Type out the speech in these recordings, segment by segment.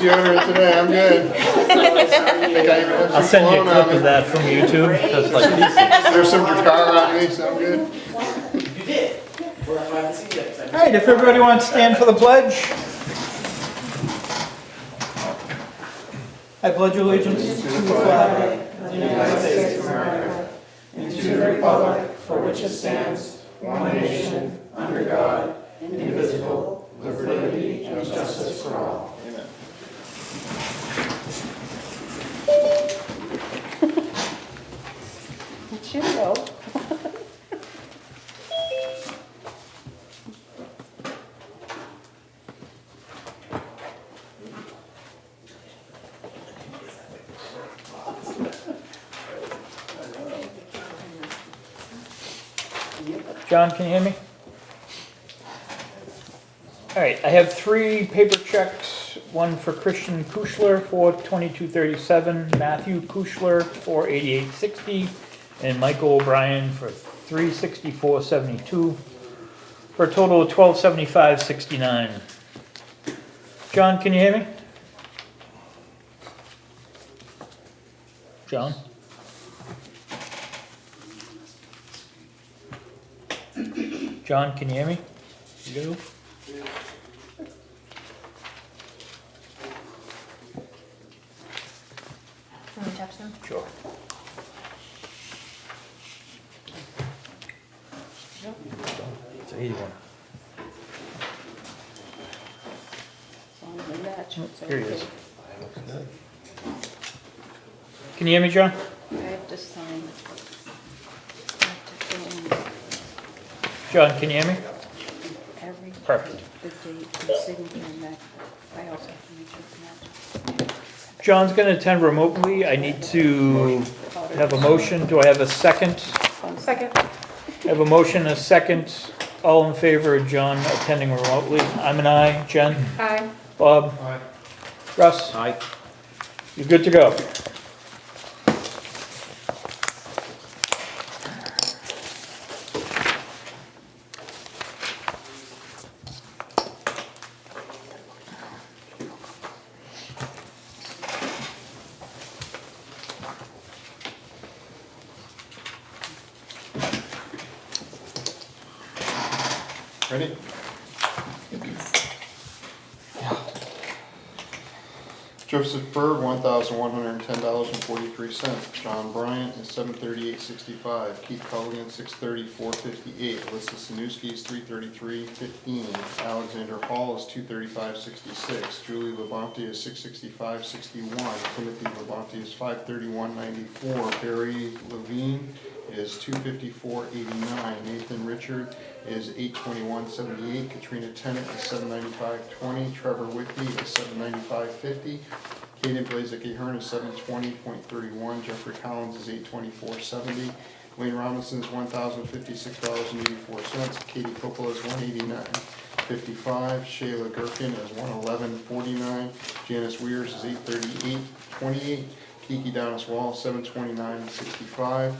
Deodorant today, I'm good. I'll send you a clip of that from YouTube. That's like, There's some Dracar on me, so I'm good. You did. all right, if everybody wants to stand for the pledge. I pledge allegiance to the flag of the United States of America and to the republic for which it stands, one nation, under God, indivisible, with liberty and justice for all. Amen. It should go. John, can you hear me? All right, I have 3 paper checks, one for Christian Kushler for $22.37, Matthew Kushler for $88.60, and Michael O'Brien for $364.72, for a total of $1275.69. John, can you hear me? John? John, can you hear me? You do? Can we touch them? Sure. It's 81. As long as they match. it's Here he is. okay. Can you hear me, John? I have to sign. I have to fill in John, can you hear me? every. Perfect. The date, the signature, and that. I also have to make sure it's matched. John's gonna attend remotely. I need to have a motion. Do I have a second? Second. I have a motion, and a second. All in favor of John attending remotely? I'm an aye. Jen? Aye. Bob? Aye. Russ? Aye. You're good to go. Ready? Joseph Berg, $1,110.43. John Bryant is $738.65. Keith Culligan, $630.458. Alyssa Sanuski is $333.15. Alexander Hall is $235.66. Julie Labonte is $665.61. Timothy Labonte is $531.94. Barry Levine is $254.89. Nathan Richard is $821.78. Katrina Tennant is $795.20. Trevor Whitby is $795.50. Caden Blazek Ahern is $720.31. Jeffrey Collins is $824.70. Wayne Robinson is $1,056.84. Katie Coppola is $189.55. Shayla Gherkin is $111.49. Janice Weirs is $838.28. Kiki Donis Wall, $729.65.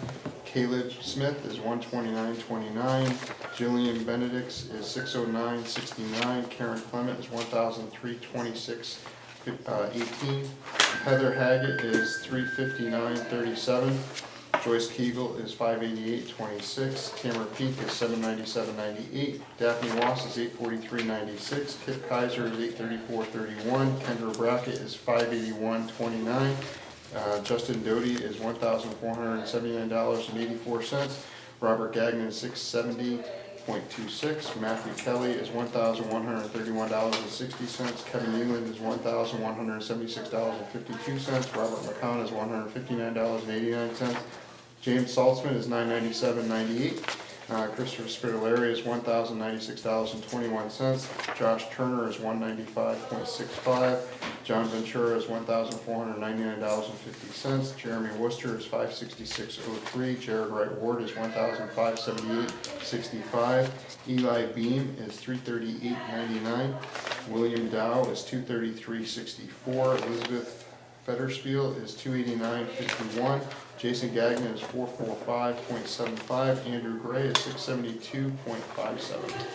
Caleb Smith is $129.29. Jillian Benedicts is $609.69. Karen Clement is $1,326.18. Heather Haggett is $359.37. Joyce Kegel is $588.26. Tamara Peak is $797.98. Daphne Ross is $843.96. Kip Kaiser is $834.31. Kendra Brackett is $581.29. Justin Doty is $1,479.84. Robert Gagnon is $670.26. Matthew Kelly is $1,131.60. Kevin Newland is $1,176.52. Robert McCon is $159.89. James Saltzman is $997.98. Christopher Spitaleri is $1,096.21. Josh Turner is $195.65. John Ventura is $1,499.50. Jeremy Worcester is $566.03. Jared Wright Ward is $1,578.65. Eli Beam is $338.99. William Dow is $233.64. Elizabeth Fetterspiel is $289.51. Jason Gagnon is $445.75. Andrew Gray is $672.57.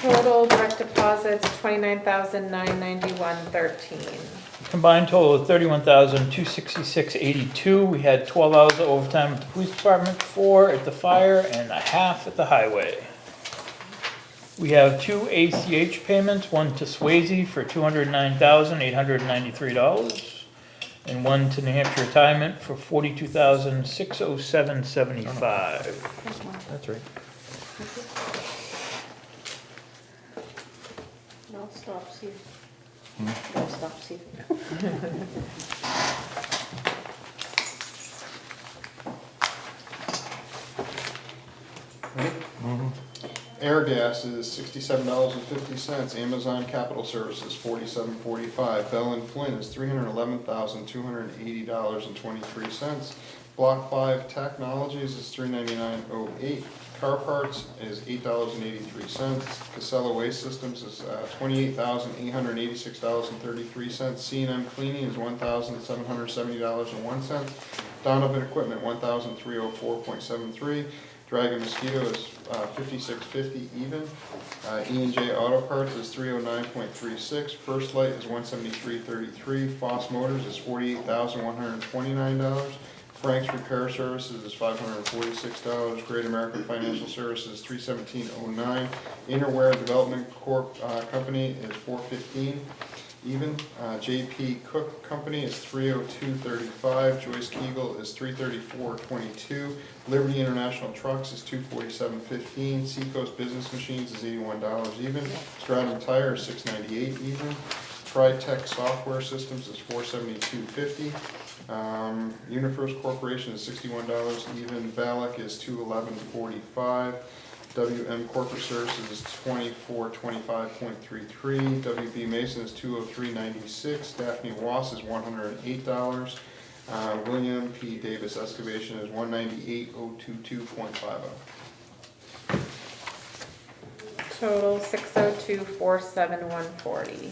Total direct deposits, 29,991.13. Combined total of 31,266.82. We had 12 hours of overtime at the police department, 4 at the fire, and a half at the highway. We have 2 ACH payments, one to Swayze for $209,893, and one to New Hampshire Retirement for $42,607.75. That's right. No, stop, see. No, stop, see. Air gas is $67.50. Amazon Capital Services, $47.45. Bell and Flynn is $311,280.23. Block 5 Technologies is $399.08. Car Parts is $8.83. Casella Waste Systems is $28,886.33. C&M Cleaning is $1,770.01. Donovan Equipment, $1,304.73. Dragon Mosquito is $56.50 even. E&J Auto Parts is $309.36. First Light is $173.33. Foss Motors is $48,129. Frank's Repair Services is $546. Great American Financial Services $317.09. Innerwear Development Corp. Company is $415 even. JP Cook Company is $302.35. Joyce Kegel is $334.22. Liberty International Trucks is $247.15. Seacoast Business Machines is $81 even. Stratum Tire is $698 even. TriTech Software Systems is $472.50. UniFirst Corporation is $61 even. Valak is $211.45. WM Corporate Services is $2425.33. WB Mason is $203.96. Daphne Wass is $108. William P. Davis Excavation is $198,022.50. Total 602,471.40.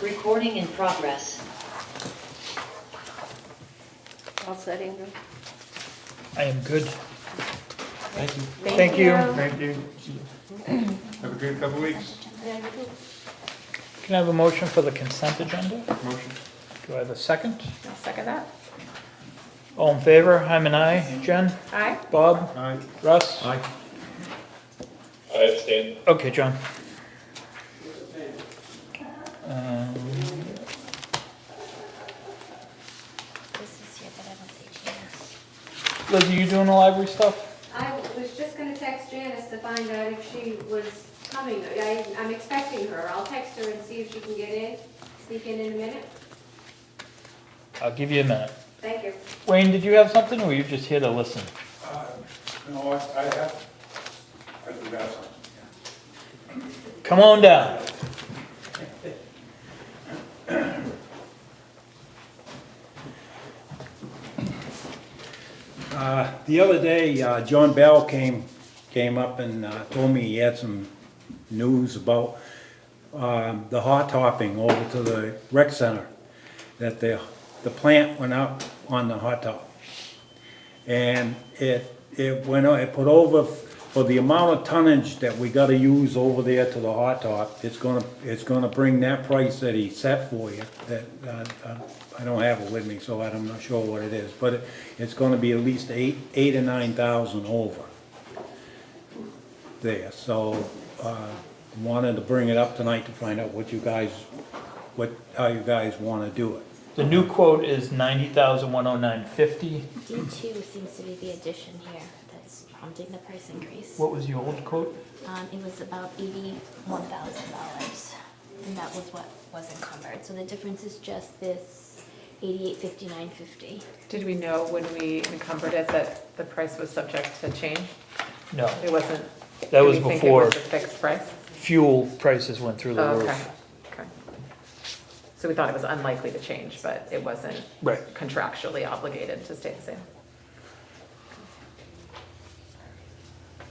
Recording in progress. All set, Andrew? I am good. Thank you. Thank you. Thank you. Have a good couple weeks. Yeah, you do. Can I have a motion for the consent agenda? Motion. Do I have a second? I'll second that. All in favor? Hyman, aye. Jen? Aye. Bob? Aye. Russ? Aye. I abstain. Okay, John. This is here, but I don't think she has. Liz, are you doing the library stuff? I was just gonna text Janice to find out if she was coming. I'm expecting her. I'll text her and see if she can get in, sneak in a minute. I'll give you a minute. Thank you. Wayne, did you have something, or were you just here to listen? No, I do have something. Come on down. The other day, John Bell came up and told me he had some news about the hot topping over to the rec center, that the plant went up on the hot top. And it put over, for the amount of tonnage that we gotta use over there to the hot top, it's gonna bring that price that he set for you, that, I don't have it with me, so I'm not sure what it is, but it's gonna be at least eight or 9,000 over there, so, wanted to bring it up tonight to find out how you guys wanna do it. The new quote is $90,109.50. D2 seems to be the addition here that's prompting the price increase. What was the old quote? It was about $81,000, and that was what was encumbered, so the difference is just this 8859.50. Did we know when we encumbered it that the price was subject to change? No, It wasn't? that did was we think before it was a fixed price? fuel prices went through the Oh, okay, roof. okay. So we thought it was unlikely to change, but it wasn't Right. contractually obligated to stay the same.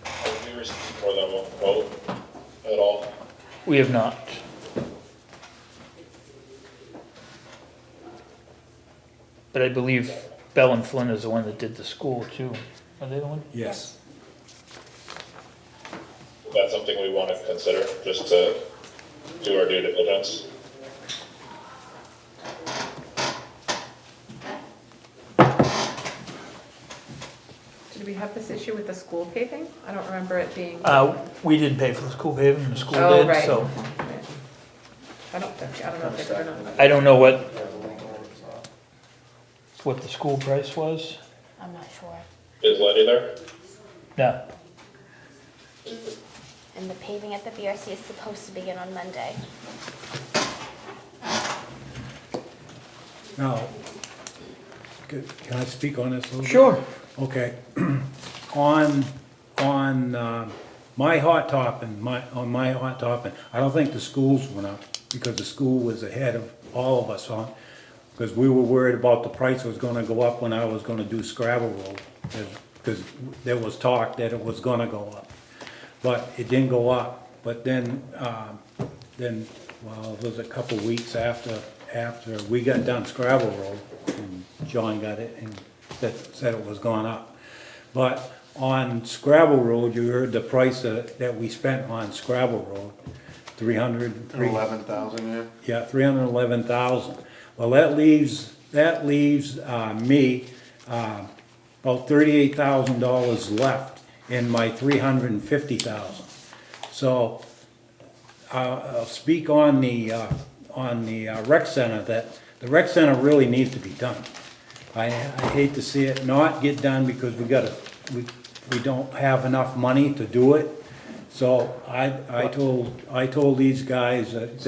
Have we received more than one quote at all? We have not. But I believe Bell and Flynn is the one that did the school too. Are they the one? Yes. Is that something we want to consider, just to do our due diligence? Did we have this issue with the school paving? I don't remember it being. We did pay for the school paving, the school Oh, did, right. so I don't know if they did or not. I don't know what the school price was. I'm not sure. Is Letty there? No, And the paving at the BRC is supposed to begin on Monday. Now, can I speak on this a little bit? sure. Okay. On my hot topping, I don't think the schools went up because the school was ahead of all of us on, because we were worried about the price was gonna go up when I was gonna do Scrabble Road, because there was talk that it was gonna go up. But it didn't go up, but then, well, it was a couple weeks after we got done Scrabble Road, and John got it and said it was going up. But on Scrabble Road, you heard the price that we spent on Scrabble Road, 11,000, yeah. yeah, 311,000. Well, that leaves me about $38,000 left in my 350,000. So I'll speak on the rec center, that the rec center really needs to be done. I hate to see it not get done because we don't have enough money to do it. So I told these guys that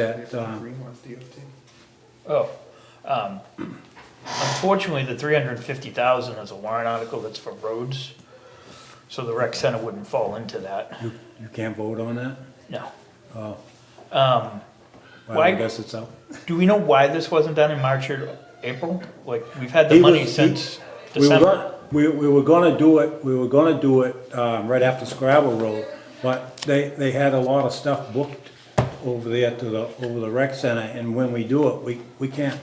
Unfortunately, the 350,000 is a warrant article that's for roads, so the rec center wouldn't fall into that. you can't vote on that? No. Oh, Why- well, I guess it's out. Do we know why this wasn't done in March or April? Like, we've had the money since December. We were gonna do it, right after Scrabble Road, but they had a lot of stuff booked over there over the rec center, and when we do it, we can't,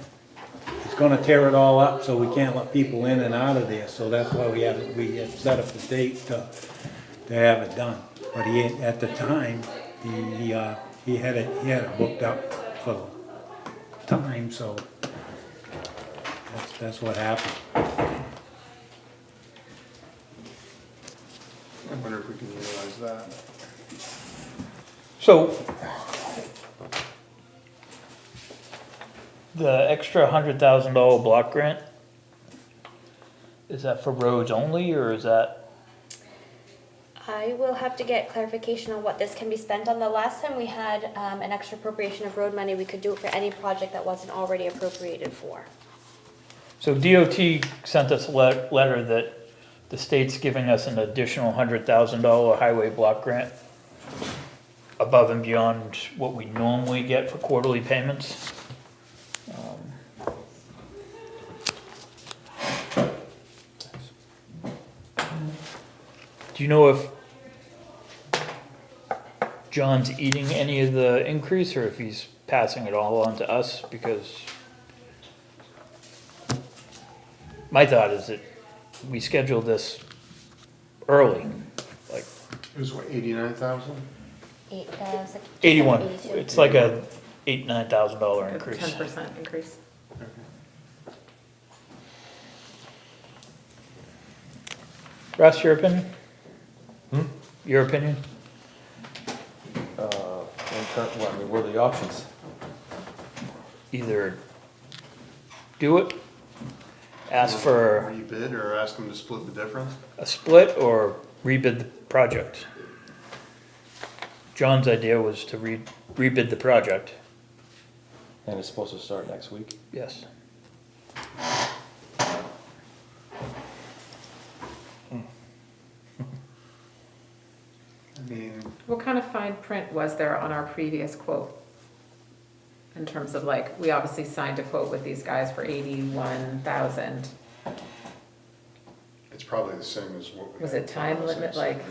it's gonna tear it all up, so we can't let people in and out of there, so that's why we had set up the date to have it done. But at the time, he had it booked up for the time, so that's what happened. I wonder if we can utilize that. So, the extra $100,000 block grant, is that for roads only, or is that? I will have to get clarification on what this can be spent on. The last time we had an extra appropriation of road money, we could do it for any project that wasn't already appropriated for. So DOT sent us a letter that the state's giving us an additional $100,000 highway block grant above and beyond what we normally get for quarterly payments. Do you know if John's eating any of the increase or if he's passing it all on to us? Because my thought is that we scheduled this early, like It was what, 89,000? 81. 82. It's like a $9,000 increase. 10% increase. Russ, your opinion? Your opinion? Well, I mean, what are the options? Either do it, ask for Rebid or ask them to split the difference? a split, or rebid the project. John's idea was to rebid the project. And it's supposed to start next week? Yes. I mean, What kind of fine print was there on our previous quote? In terms of like, we obviously signed a quote with these guys for 81,000. it's probably the same as what we. Was had it time promised, limit, so- like-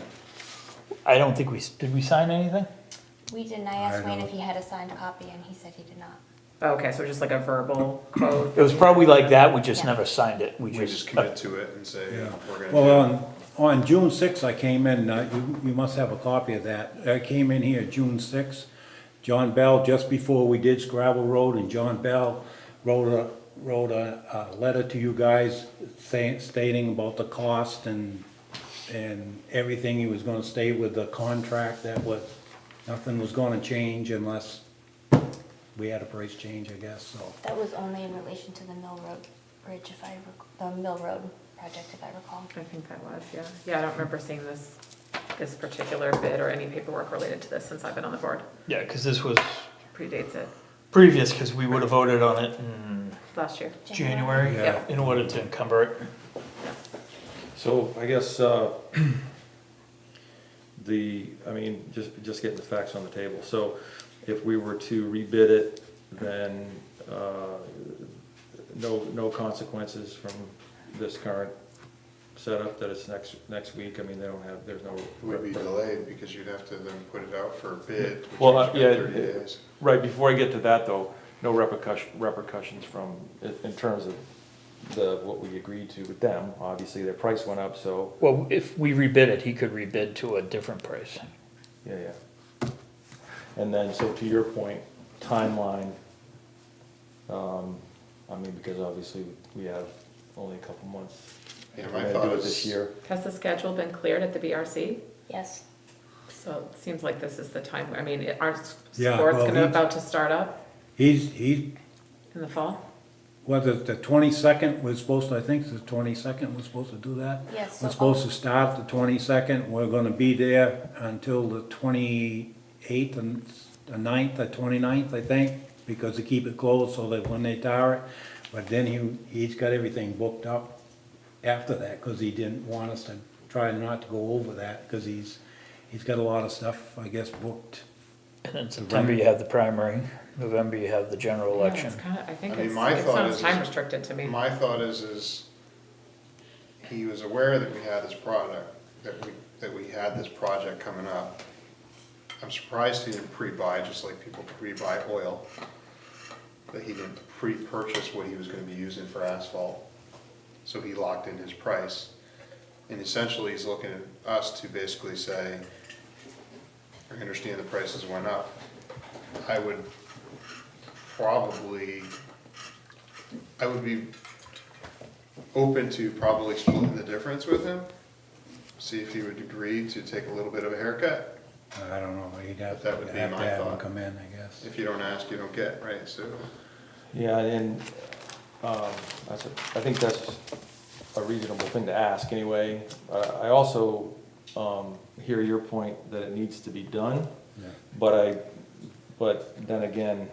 I don't think did we sign anything? We didn't, I asked I Wayne don't- if he had a signed copy and he said he did not. Okay, so just like a verbal quote? It was probably like that, we just Yeah. never signed it. We just commit to it and say, Yeah. we're gonna do Well, it. on June 6th, I came in, you must have a copy of that. I came in here June 6th. John Bell, just before we did Scrabble Road, and John Bell wrote a letter to you guys stating about the cost and everything. He was gonna stay with the contract, nothing was gonna change unless we had a price change, I guess, so. That was only in relation to the Mill Road Bridge, the Mill Road project, if I recall. I think that was, yeah. Yeah, I don't remember seeing this particular bid or any paperwork related to this since I've been on the board. Yeah, because this was Predates it, previous, because we would have voted on it in last year. January Yeah. in order to encumber it. So I guess, just getting the facts on the table. So if we were to rebid it, then, no consequences from this current setup that it's next week? I mean, there's no. It would be delayed because you'd have to then put it out for a bid, which Well, would take yeah, 30 days. Right, before I get to that though, no repercussions from, in terms of what we agreed to with them. Obviously, their price went up, so, Well, if we rebid it, he could rebid to a different price. yeah. And then, so to your point, timeline, because obviously we have only a couple months. Yeah, We're my gonna thought do it is- this year. Has the schedule been cleared at the BRC? Yes. So it seems like this is the time, I mean, aren't Yeah, sports well, about to start up He's, in the fall? was it the 22nd, we're supposed to, I think it's the 22nd, we're supposed to do that? Yes. We're supposed to start the 22nd, we're gonna be there until the 28th and the 9th or 29th, I think, because to keep it closed so that when they tar it, but then he's got everything booked up after that, cause he didn't want us to try not to go over that, cause he's got a lot of stuff, I guess, booked. And in September, you have the primary, November, you have the general Yeah, election. it's kinda, I think I mean, it's, my it thought sounds is- time restricted to me. My thought is he was aware that we had this product, that we had this project coming up. I'm surprised he didn't pre-buy, just like people pre-buy oil, that he didn't pre-purchase what he was gonna be using for asphalt. So he locked in his price. And essentially, he's looking at us to basically say, I understand the prices went up. I would be open to probably splitting the difference with him. See if he would agree to take a little bit of a haircut. I don't know, he'd have That would be to my have him thought. come in, I guess. If you don't ask, you don't get, right? So, Yeah, and, I think that's a reasonable thing to ask anyway. I also, hear your point that it needs to be done, Yeah. but then again,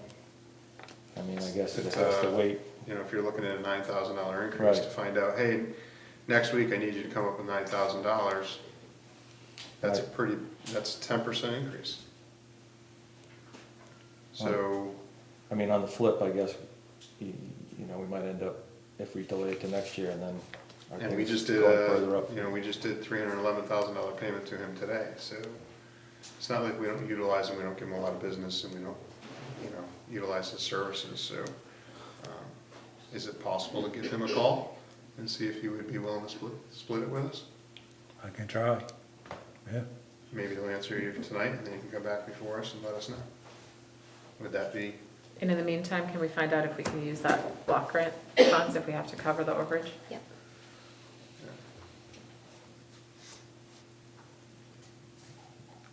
I mean, I guess it has to wait. you know, if you're looking at a $9,000 increase to Right. find out, hey, next week I need you to come up with $9,000, that's Right. that's a 10% increase. So, I mean, on the flip, I guess, we might end up, if we delay it to next year and then. our and we things just did go further up. we just did $311,000 payment to him today, so it's not like we don't utilize him, we don't give him a lot of business, and we don't, utilize his services, so. Is it possible to give him a call and see if he would be willing to split it with us? I can try, yeah. Maybe he'll answer you tonight, and then you can come back before us and let us know. Would that be, And in the meantime, can we find out if we can use that block grant funds if we have to cover the overage? Yep.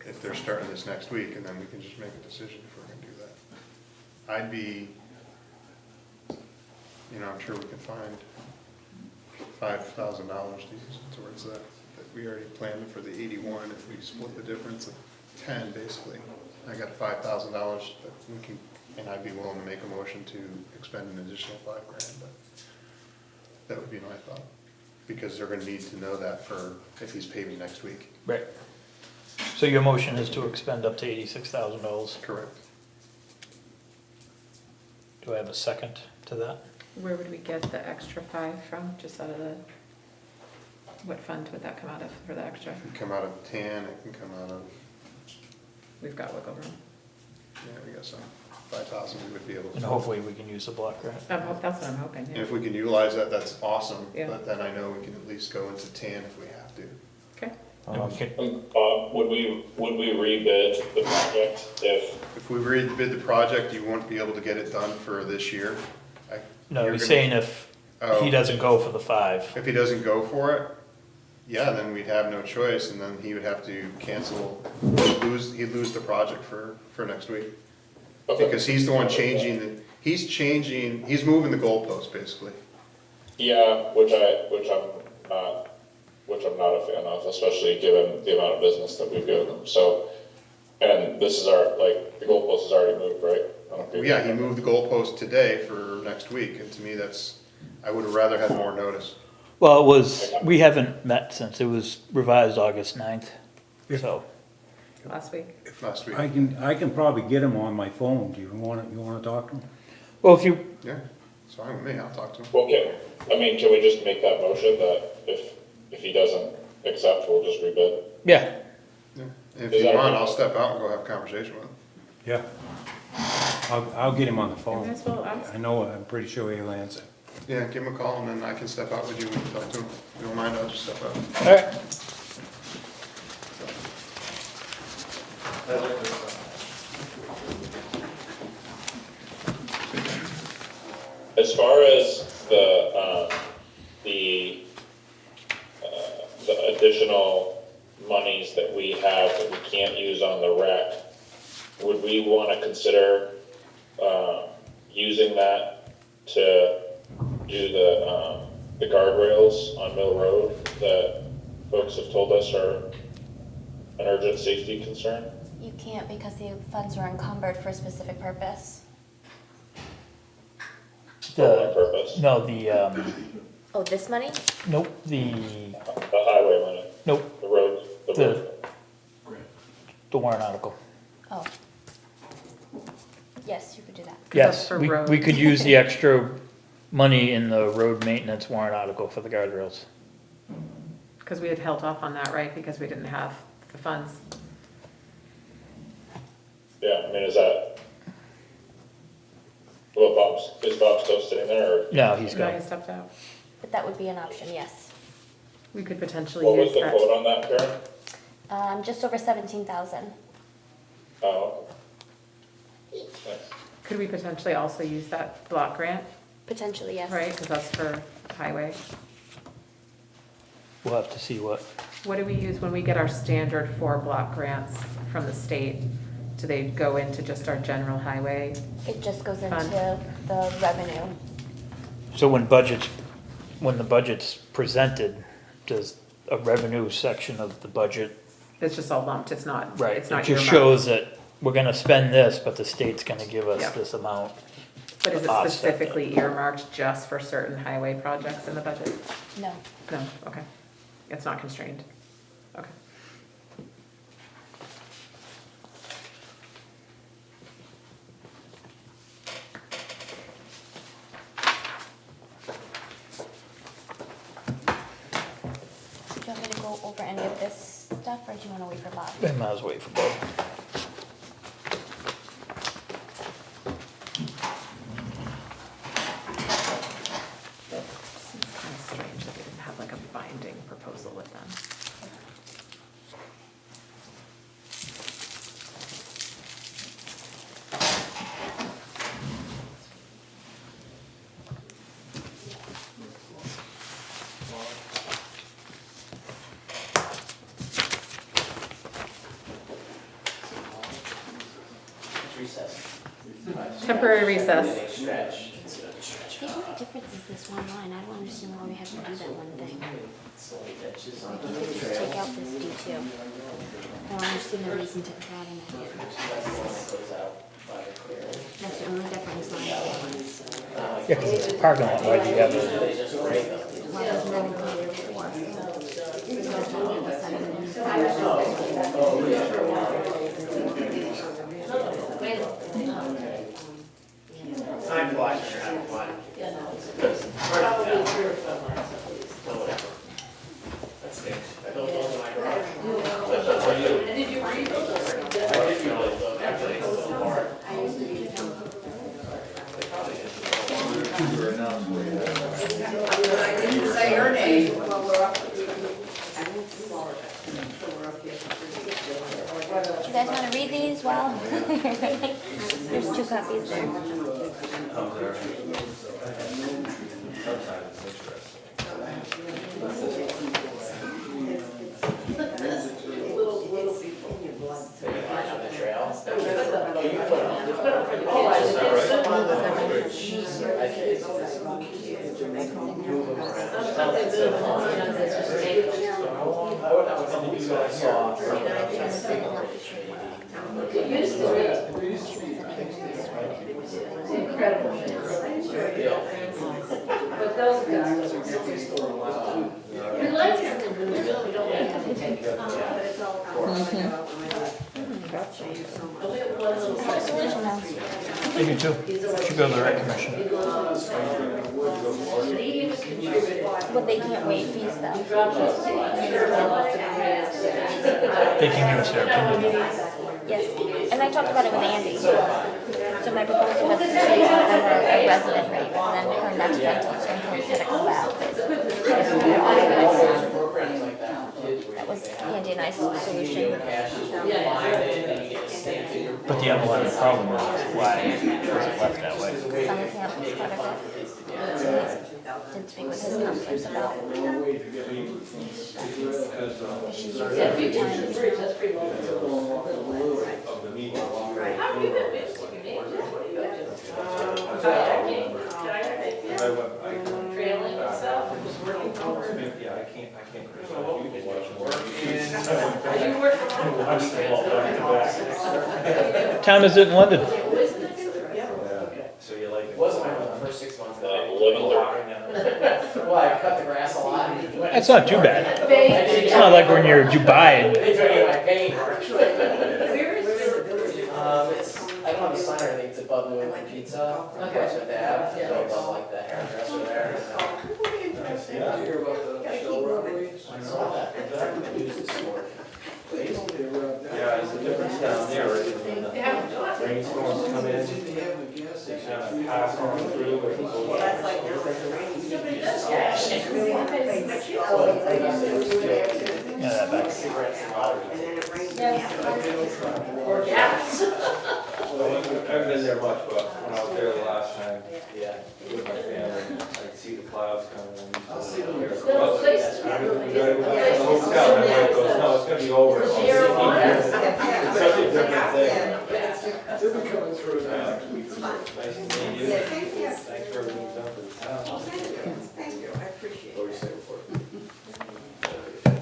if they're starting this next week, and then we can just make a decision if we're gonna do that. I'd be, I'm sure we can find $5,000 to use towards that. But we already planned for the 81, if we split the difference of 10, basically. I got $5,000 that we can And I'd be willing to make a motion to expend an additional $5,000, but that would be my thought. Because they're gonna need to know that for, if he's paving next week. Right. So your motion is to expend up to $86,000. Correct. Do I have a second to that? Where would we get the extra 5 from, just out of the, what fund would that come out of for the extra? It can come out of TAN, it can come out of, We've got wiggle room. yeah, we got some, 5,000 we would be able to. And hopefully we can use the block grant. That's what I'm hoping, And yeah. if we can utilize that, that's awesome, Yeah. but then I know we can at least go into TAN if we have to. Okay, And we can- Would we rebid the project If we rebid the project, you won't be able to get it done for this year. No, You're he's gonna- saying if Oh. he doesn't go for the 5. If he doesn't go for it, yeah, then we'd have no choice, and then he would have to cancel, he'd lose the project for next week. Because he's the one changing, he's moving the goalpost, basically. Yeah, which I'm not a fan of, especially given the amount of business that we've given them, so. And this is the goalpost is already moved, right? I don't think- Yeah, he moved the goalpost today for next week, and to me, I would have rather had more notice. Well, we haven't met since, it was revised August 9th, so. last week. Last week. I can probably get him on my phone. Do you wanna talk to him? Well, if you, Yeah, it's fine with me, I'll talk to him. Well, can we just make that motion that if he doesn't accept, we'll just rebid? yeah, Yeah. If Is you that want, okay? I'll step out and go have a conversation with him. Yeah. I'll get him on the You phone. might as well ask. I'm pretty sure he'll answer. Yeah, give him a call, and then I can step out with you and talk to him. If you don't mind, I'll just step out. all right. As far as the additional monies that we have that we can't use on the rec, would we want to consider using that to do the guardrails on Mill Road that folks have told us are an urgent safety concern? You can't because the funds are encumbered for a specific purpose. For what purpose? No, the, Oh, this money? nope, The highway money, nope, the roads, the warrant article. Oh. Yes, you could do that. Yes, for we roads. could use the extra money in the road maintenance warrant article for the guardrails. Because we had held off on that, right, because we didn't have the funds. yeah, I mean, is that, well, is Bob still sitting there, or No, he's No, he gone. stepped out. But that would be an option, yes. We could potentially what was use the that. quote on that, Karen? Just over 17,000. Oh. Nice. Could we potentially also use that block grant, Potentially, yes. right, because that's for highway? We'll have to see what, What do we use when we get our standard 4 block grants from the state? Do they go into just our general highway? It just goes Fund. into the revenue. so when the budget's presented, does a revenue section of the budget, It's just all lumped, it's not, right, it's it not just earmarked. shows that we're gonna spend this, but the state's gonna give us Yeah. this amount. But is it offset that. specifically earmarked just for certain highway projects in the budget? No. No, okay. It's not constrained. Okay. Do you want me to go over any of this stuff, or do you want to wait for Bob? I might as well wait for Bob. Seems kind of strange that they didn't have like a binding proposal with them. Temporary recess. The only difference is this one line. I don't understand why we have to do that one thing. Like, you could just take out this D2. I don't understand the reason to add in that. That's the only difference. Yeah, because it's a parking lot, right? You have a, Time flies when you're having fun. That stinks. I built those in my garage. Did you read those? I did read those, actually, it's a little hard. I didn't say your name. Do you guys want to read these while? There's 2 copies there. But those guys. We like it. We don't like it. But it's all. you can too. Should go to the rec commission. But they can't waive fees though. They can give us their opinion. Yes, and I talked about it with Andy. So my proposal was to change them from a resident rate, and then her next rental is going to come back. That was Andy and I's solution. But the underlying problem is why was it left that way? Summer camp was part of it. Did speak with his counselors about. She used it a few times. Trailing and stuff. Yeah, I can't criticize you for watching. You work from Town is it in London? So you like It wasn't the first 6 months that I living Well, I cut the grass a lot. That's not too bad. It's not like when you're in Dubai and They took me my paint. I don't have a sign or anything, it's above New England Pizza. Okay. What's with that? So above like the hairdresser there. Yeah. Hear about the shell robberies? I saw that. News this morning. Yeah, it's a difference down there, right? When the rainstorms come in, they kind of pass on through. That's like now. yeah, that back. Cigarettes and lottery. And then it rains. Or gas. I haven't been there much, but when I was there the last time Yeah. with my family, I could see the clouds coming in. I'll see them here. The hotel, and everybody goes, no, it's gonna be over. It's such a different thing. They'll be coming through. Nice to meet you. Thanks for everything you've done for the town. Thank you, I appreciate it.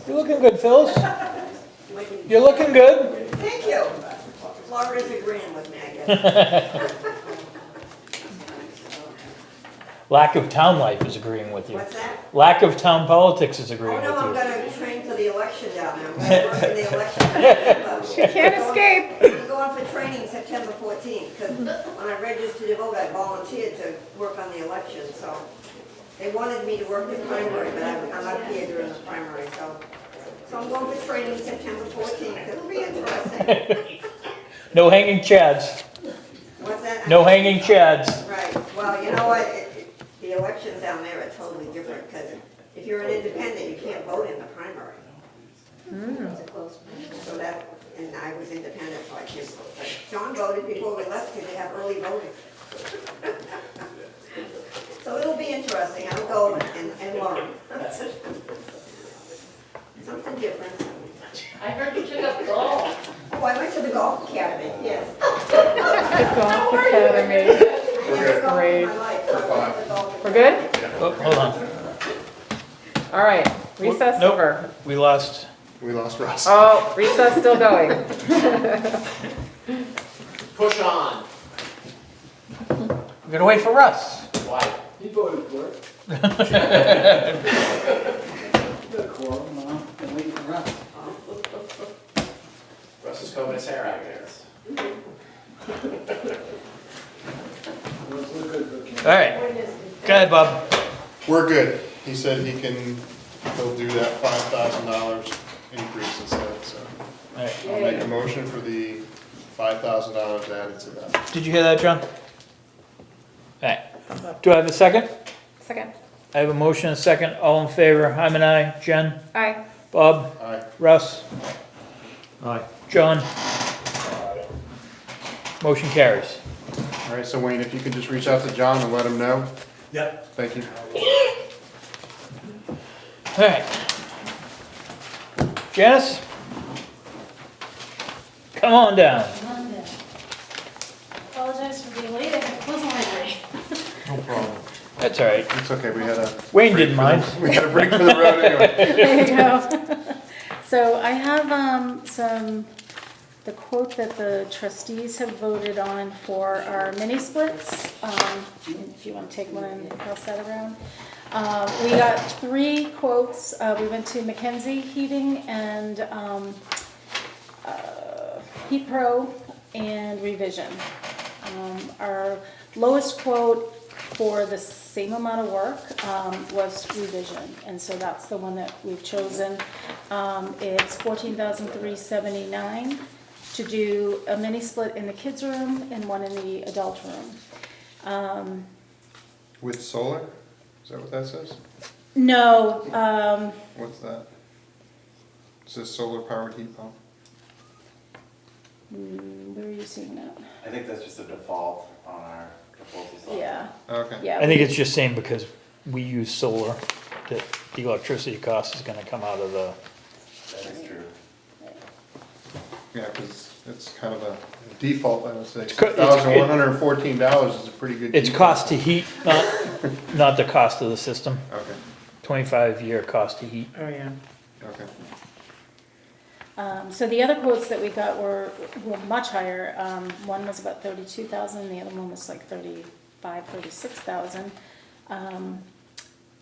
You're looking good, Phyllis. You're looking good. Thank you. Florida's agreeing with me, I guess. Lack of town life is agreeing with you. What's that? Lack of town politics is Oh, agreeing no, I'm with you. gonna train for the election down there. I'm gonna work in the election. She can't escape. I'm going for training September 14th, because when I registered to vote, I volunteered to work on the election, so. They wanted me to work the primary, but I'm up here during the primary, so. So I'm going for training September 14th. It'll be interesting. No hanging chads. What's that? No hanging chads. Right, well, you know what, the elections down there are totally different, because if you're an independent, you can't vote in the primary. So that, and I was independent, so I can't vote. But John voted before we left, because they have early voting. So it'll be interesting, I'll go and learn. Something different. I heard you took up golf. Oh, I went to the golf academy, yes. The golf academy. Yes, golf Great. in my life. I went to the golf We're good? Oh, hold on. All right, recess Nope. over. We lost. We lost Russ. Oh, recess still going. Push on. gotta wait for Russ. Why? He voted for it. Got a quorum, I'm waiting for us. Russ is combing his hair out, I guess. Well, it's look good for Ken. All right, go ahead, Bob. We're good. He said he'll do that $5,000 increase instead, so. All right. I'll make a motion for the $5,000 added to that. Did you hear that, John? All right. Do I have a second? Second. I have a motion and a second. All in favor? I'm an aye. Jen? Aye. Bob? Aye. Russ? Aye. John? Motion carries. All right, so Wayne, if you could just reach out to John and let him know. Yep. Thank you. All right. Janice? Come on down. Apologize for being late, I wasn't ready. No problem. That's all right. It's okay, we had a. Wayne didn't mind. We had a break for the road anyway. There you go. So I have, the quote that the trustees have voted on for our mini splits. If you want to take one and pass that around. We got 3 quotes. We went to Mackenzie Heating and, Heat Pro and Revision. Our lowest quote for the same amount of work was Revision, and so that's the one that we've chosen. It's $14,379 to do a mini split in the kids' room and one in the adult room. With solar? Is that what that says? No, What's that? It says solar powered heat pump. where are you seeing that? I think that's just a default on our proposal software. Yeah, Okay. yeah. I think it's just saying because we use solar, that the electricity cost is gonna come out of the, That is true. Yeah, because it's kind of a default, I would say. co- it's- $1,114 is a pretty good. it's default. cost to heat, not the cost of the system. Okay, 25-year cost to heat. Oh, yeah. okay. So the other quotes that we got were much higher. One was about 32,000, the other one was like 36,000.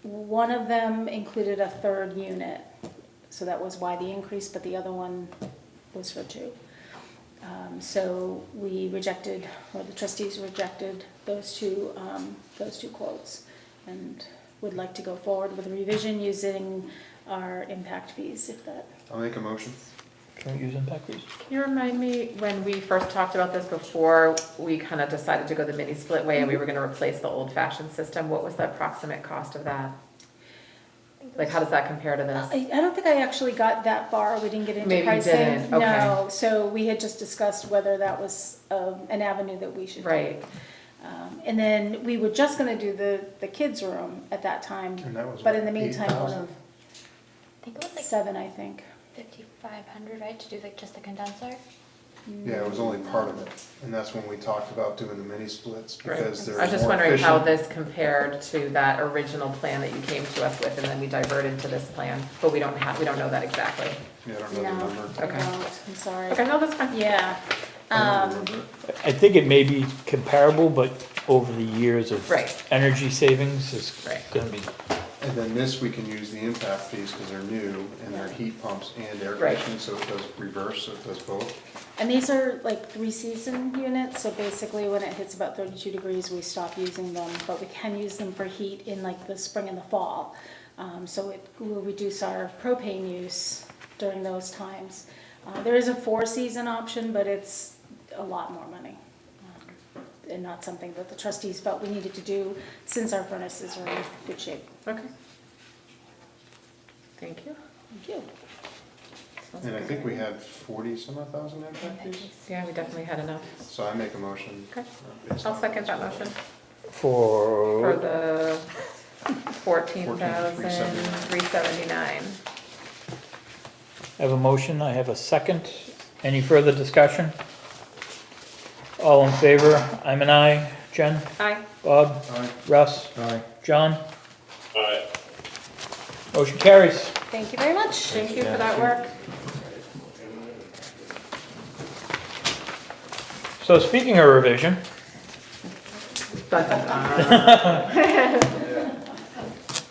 One of them included a 3rd unit, so that was why the increase, but the other one was for 2. So we rejected, or the trustees rejected those two quotes, and would like to go forward with a revision using our impact fees, if that. I'll make a motion. Can we use impact fees? Can you remind me, when we first talked about this before, we kind of decided to go the mini split way and we were gonna replace the old fashioned system, what was the approximate cost of that? Like, how does that compare to this? I don't think I actually got that far, we didn't get into Maybe you pricing. didn't, okay. No, so we had just discussed whether that was an avenue that we should Right. take. And then we were just gonna do the kids' room at that time, And that was but what, in the meantime, 8,000? one I think it was of like 7, I think. 5,500, right, to do like just the condenser? Yeah, it was only part of it, and that's when we talked about doing the mini splits, because they're more I was just efficient. wondering how this compared to that original plan that you came to us with and then we diverted to this plan, but we don't know that exactly. Yeah, I don't know No, the number. I Okay. don't, I'm sorry. Okay, no, that's fine. Yeah. I don't remember it. I think it may be comparable, but over the years of Right. energy savings, it's Right. gonna be, And then this, we can use the impact fees because they're new, and they're heat pumps and air Right. conditioning, so it does reverse, so it does both. And these are like 3-season units, so basically when it hits about 32 degrees, we stop using them, but we can use them for heat in like the spring and the fall. So it will reduce our propane use during those times. There is a 4-season option, but it's a lot more money. And not something that the trustees felt we needed to do since our furnaces are in good shape. Okay. Thank you. Thank you. And I think we had 40-some-odd-thousand impact fees, Yeah, we definitely had enough. so I make a motion. Okay. based I'll on second this. that motion for. for the 14,379. I have a motion, I have a second. Any further discussion? All in favor? I'm an aye. Jen? Aye. Bob? Aye. Russ? Aye. John? Aye. Motion carries. Thank you very much. Thank you for that work. So speaking of revision, Dun, dun, dun.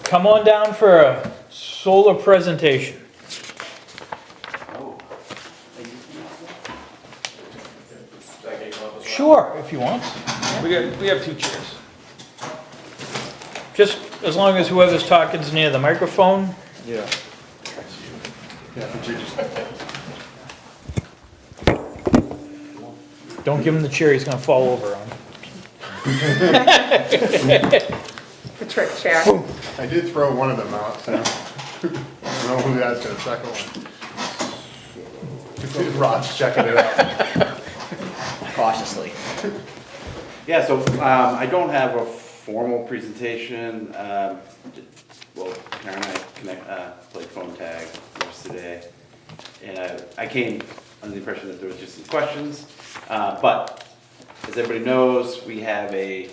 Come on down for a solar presentation. Sure, if you want. We have 2 chairs. Just as long as whoever's talking's near the microphone. Yeah. Don't give him the chair, he's gonna fall over on. The trick chair. I did throw one of them out, so I don't know who that's gonna second one. Rod's checking it out. Cautiously. Yeah, so I don't have a formal presentation. Well, Karen and I played phone tag yesterday, and I came under the impression that there was just some questions. But as everybody knows, we have a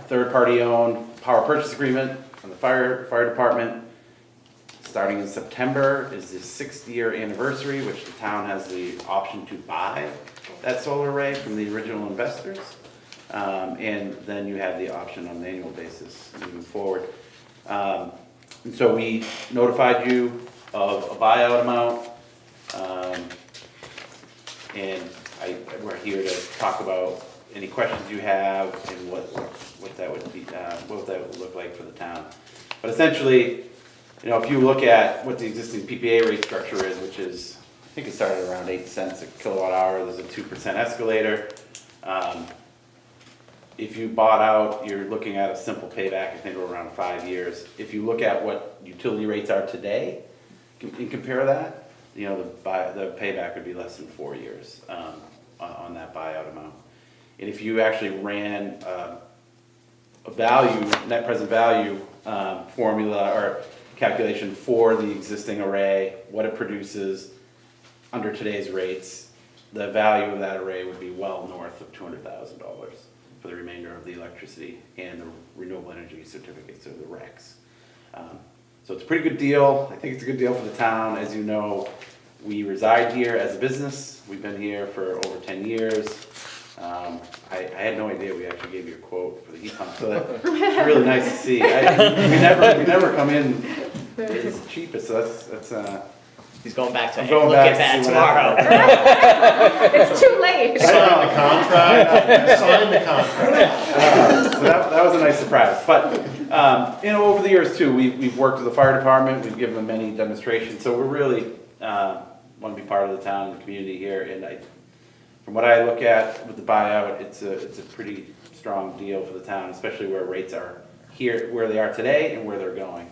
third-party owned power purchase agreement on the fire department. Starting in September is the 6th-year anniversary, which the town has the option to buy that solar array from the original investors. And then you have the option on an annual basis moving forward. And so we notified you of a buyout amount. And we're here to talk about any questions you have and what that would be, what that would look like for the town. But essentially, you know, if you look at what the existing PPA rate structure is, which is, I think it started around 8 cents a kilowatt hour, there's a 2% escalator. If you bought out, you're looking at a simple payback, I think, of around 5 years. If you look at what utility rates are today and compare that, you know, the payback would be less than 4 years on that buyout amount. And if you actually ran a value, net present value formula or calculation for the existing array, what it produces under today's rates, the value of that array would be well north of $200,000 for the remainder of the electricity and the renewable energy certificates, or the RECs. So it's a pretty good deal. I think it's a good deal for the town. As you know, we reside here as a business. We've been here for over 10 years. I had no idea we actually gave you a quote for the heat pump, so that's really nice to see. We never come in as cheapest, so that's He's going back to I'm going look back at that to see what tomorrow. It's too late. Sign the contract, sign the contract. So that was a nice surprise. But, you know, over the years too, we've worked with the fire department, we've given them many demonstrations, so we're really, want to be part of the town and the community here. And from what I look at with the buyout, it's a pretty strong deal for the town, especially where rates are here, where they are today and where they're going.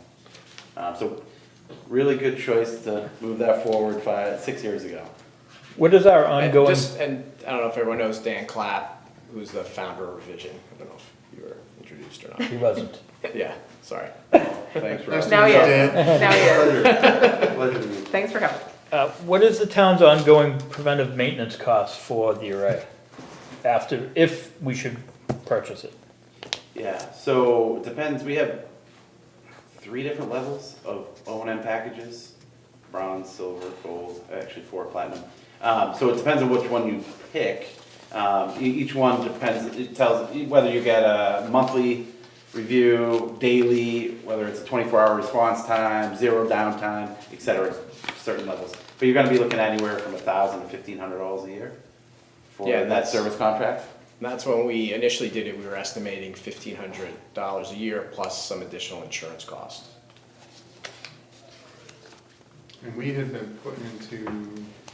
So really good choice to move that forward 6 years ago. What is our ongoing? And I don't know if everyone knows Dan Clapp, who's the founder of Vision. I don't know if you were introduced or not. He wasn't. Yeah, sorry. Thanks, Rob. Now he is. Now he is. Pleasure to meet you. Thanks for coming. What is the town's ongoing preventive maintenance costs for the array? If we should purchase it? Yeah, so it depends. We have 3 different levels of O&M packages: bronze, silver, gold, actually 4 platinum. So it depends on which one you pick. Each one depends, it tells whether you get a monthly review, daily, whether it's a 24-hour response time, 0 downtime, etc. Certain levels. But you're gonna be looking at anywhere from $1,000 to $1,500 a year for that service contract. And that's when we initially did it, we were estimating $1,500 a year plus some additional insurance costs. And we had been putting into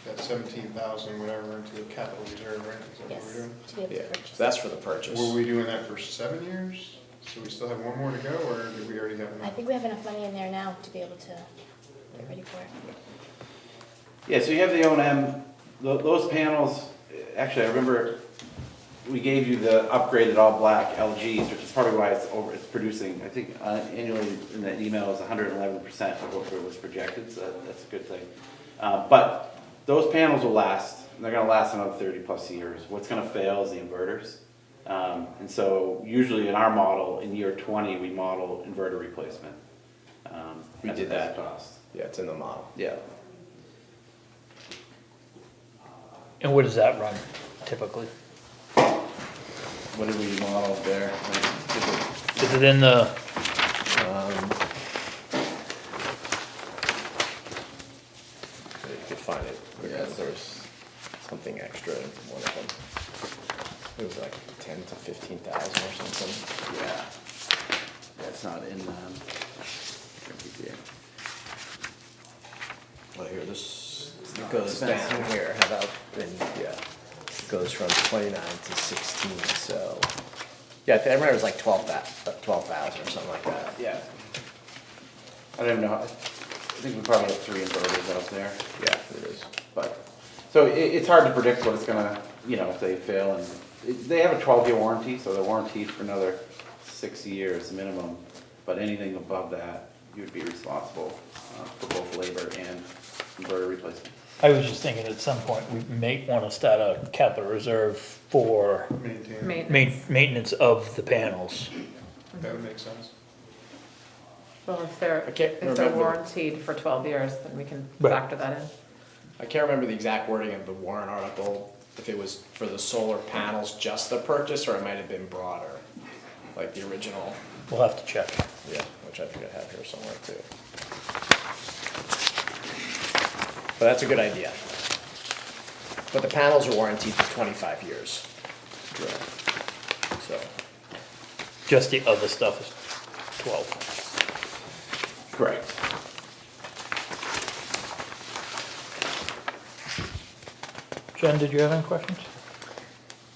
that 17,000, whatever, into the capital reserve, right? Is that what Yes, we're doing? to be able Yeah, to purchase. so that's for the purchase. Were we doing that for 7 years? So we still have 1 more to go, or did we already have I enough? think we have enough money in there now to be able to get ready for it. Yeah, so you have the O&M, those panels, actually I remember we gave you the upgraded all black LGs, which is probably why it's producing, I think annually in that email is 111% of what was projected, so that's a good thing. But those panels will last, and they're gonna last another 30 plus years. What's gonna fail is the inverters. And so usually in our model, in year 20, we model inverter replacement. We did that. Cost. Yeah, it's in the model. Yeah. And what does that run typically? What did we model there? Is it in the, You could find it, because there's something extra in one of them. It was like 10 to 15,000 or something. Yeah. Yeah, it's not in, here. Well, here, this not goes down expensive. here, how about, yeah, it goes from 29 to 16, so. Yeah, I remember it was like 12,000 or something like that. Yeah. I don't even know, I think we probably have 3 inverters out there. Yeah, it is. But, so it's hard to predict what it's gonna, if they fail, and they have a 12-year warranty, so they're warranted for another 6 years minimum. But anything above that, you would be responsible for both labor and inverter replacement. I was just thinking at some point, we may wanna start a capital reserve for Maintain, maintenance of the panels. that would make sense. Well, if they're, I can't if they're remember. warranted for 12 years, then we can Right. factor that in. I can't remember the exact wording of the warrant article, if it was for the solar panels, just the purchase, or it might have been broader, like the original, We'll have to check. yeah, which I think I have here somewhere too. But that's a good idea. But the panels are warranted for 25 years. So, Just the other stuff is 12. Correct. Jen, did you have any questions?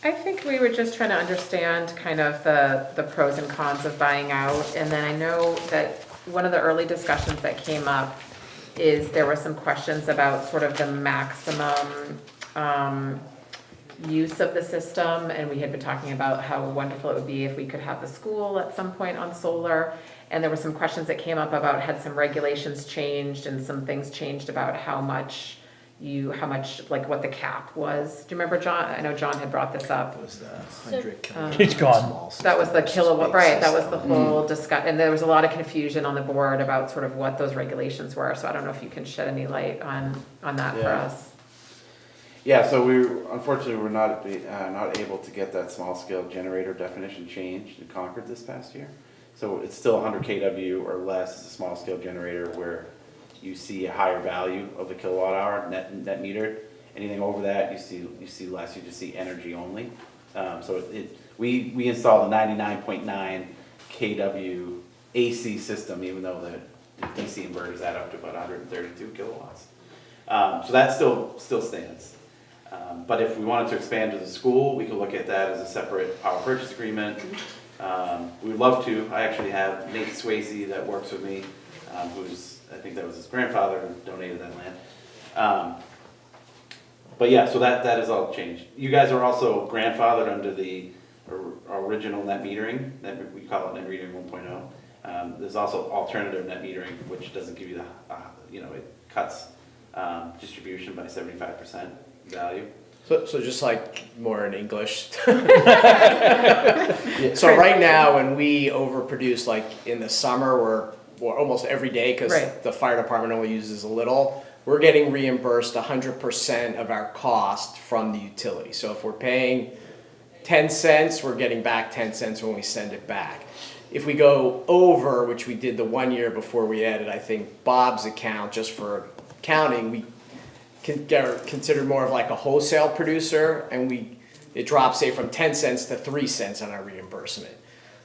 I think we were just trying to understand kind of the pros and cons of buying out. And then I know that one of the early discussions that came up is there were some questions about sort of the maximum use of the system. And we had been talking about how wonderful it would be if we could have the school at some point on solar. And there were some questions that came up about had some regulations changed and some things changed about how much, like what the cap was. Do you remember, John? I know John had brought this up. was the 100 It's gone. That was the kilowatt, right, that was the system. whole and there was a lot of confusion on the board about sort of what those regulations were, so I don't know if you can shed any light on that for Yeah. us. Yeah, so unfortunately, we're not able to get that small scale generator definition changed in Concord this past year. So it's still 100 kW or less is a small scale generator where you see a higher value of the kilowatt hour net metered. Anything over that, you see less. You just see energy only. So we installed a 99.9 kW AC system, even though the DC inverters add up to about 132 kilowatts. So that still stands. But if we wanted to expand to the school, we could look at that as a separate power purchase agreement. We would love to. I actually have Nate Swayze that works with me, I think that was his grandfather who donated that land. But yeah, so that is all changed. You guys are also grandfathered under the original net metering, we call it net metering 1.0. There's also alternative net metering, which doesn't give you it cuts distribution by 75% value. So just like more in English. So right now, when we overproduce, like in the summer, we're almost every day, because Right. the fire department only uses a little, we're getting reimbursed 100% of our cost from the utility. So if we're paying 10 cents, we're getting back 10 cents when we send it back. If we go over, which we did the 1 year before we added, I think, Bob's account, just for counting, we get considered more of like a wholesale producer, and it drops, say, from 10 cents to 3 cents on our reimbursement.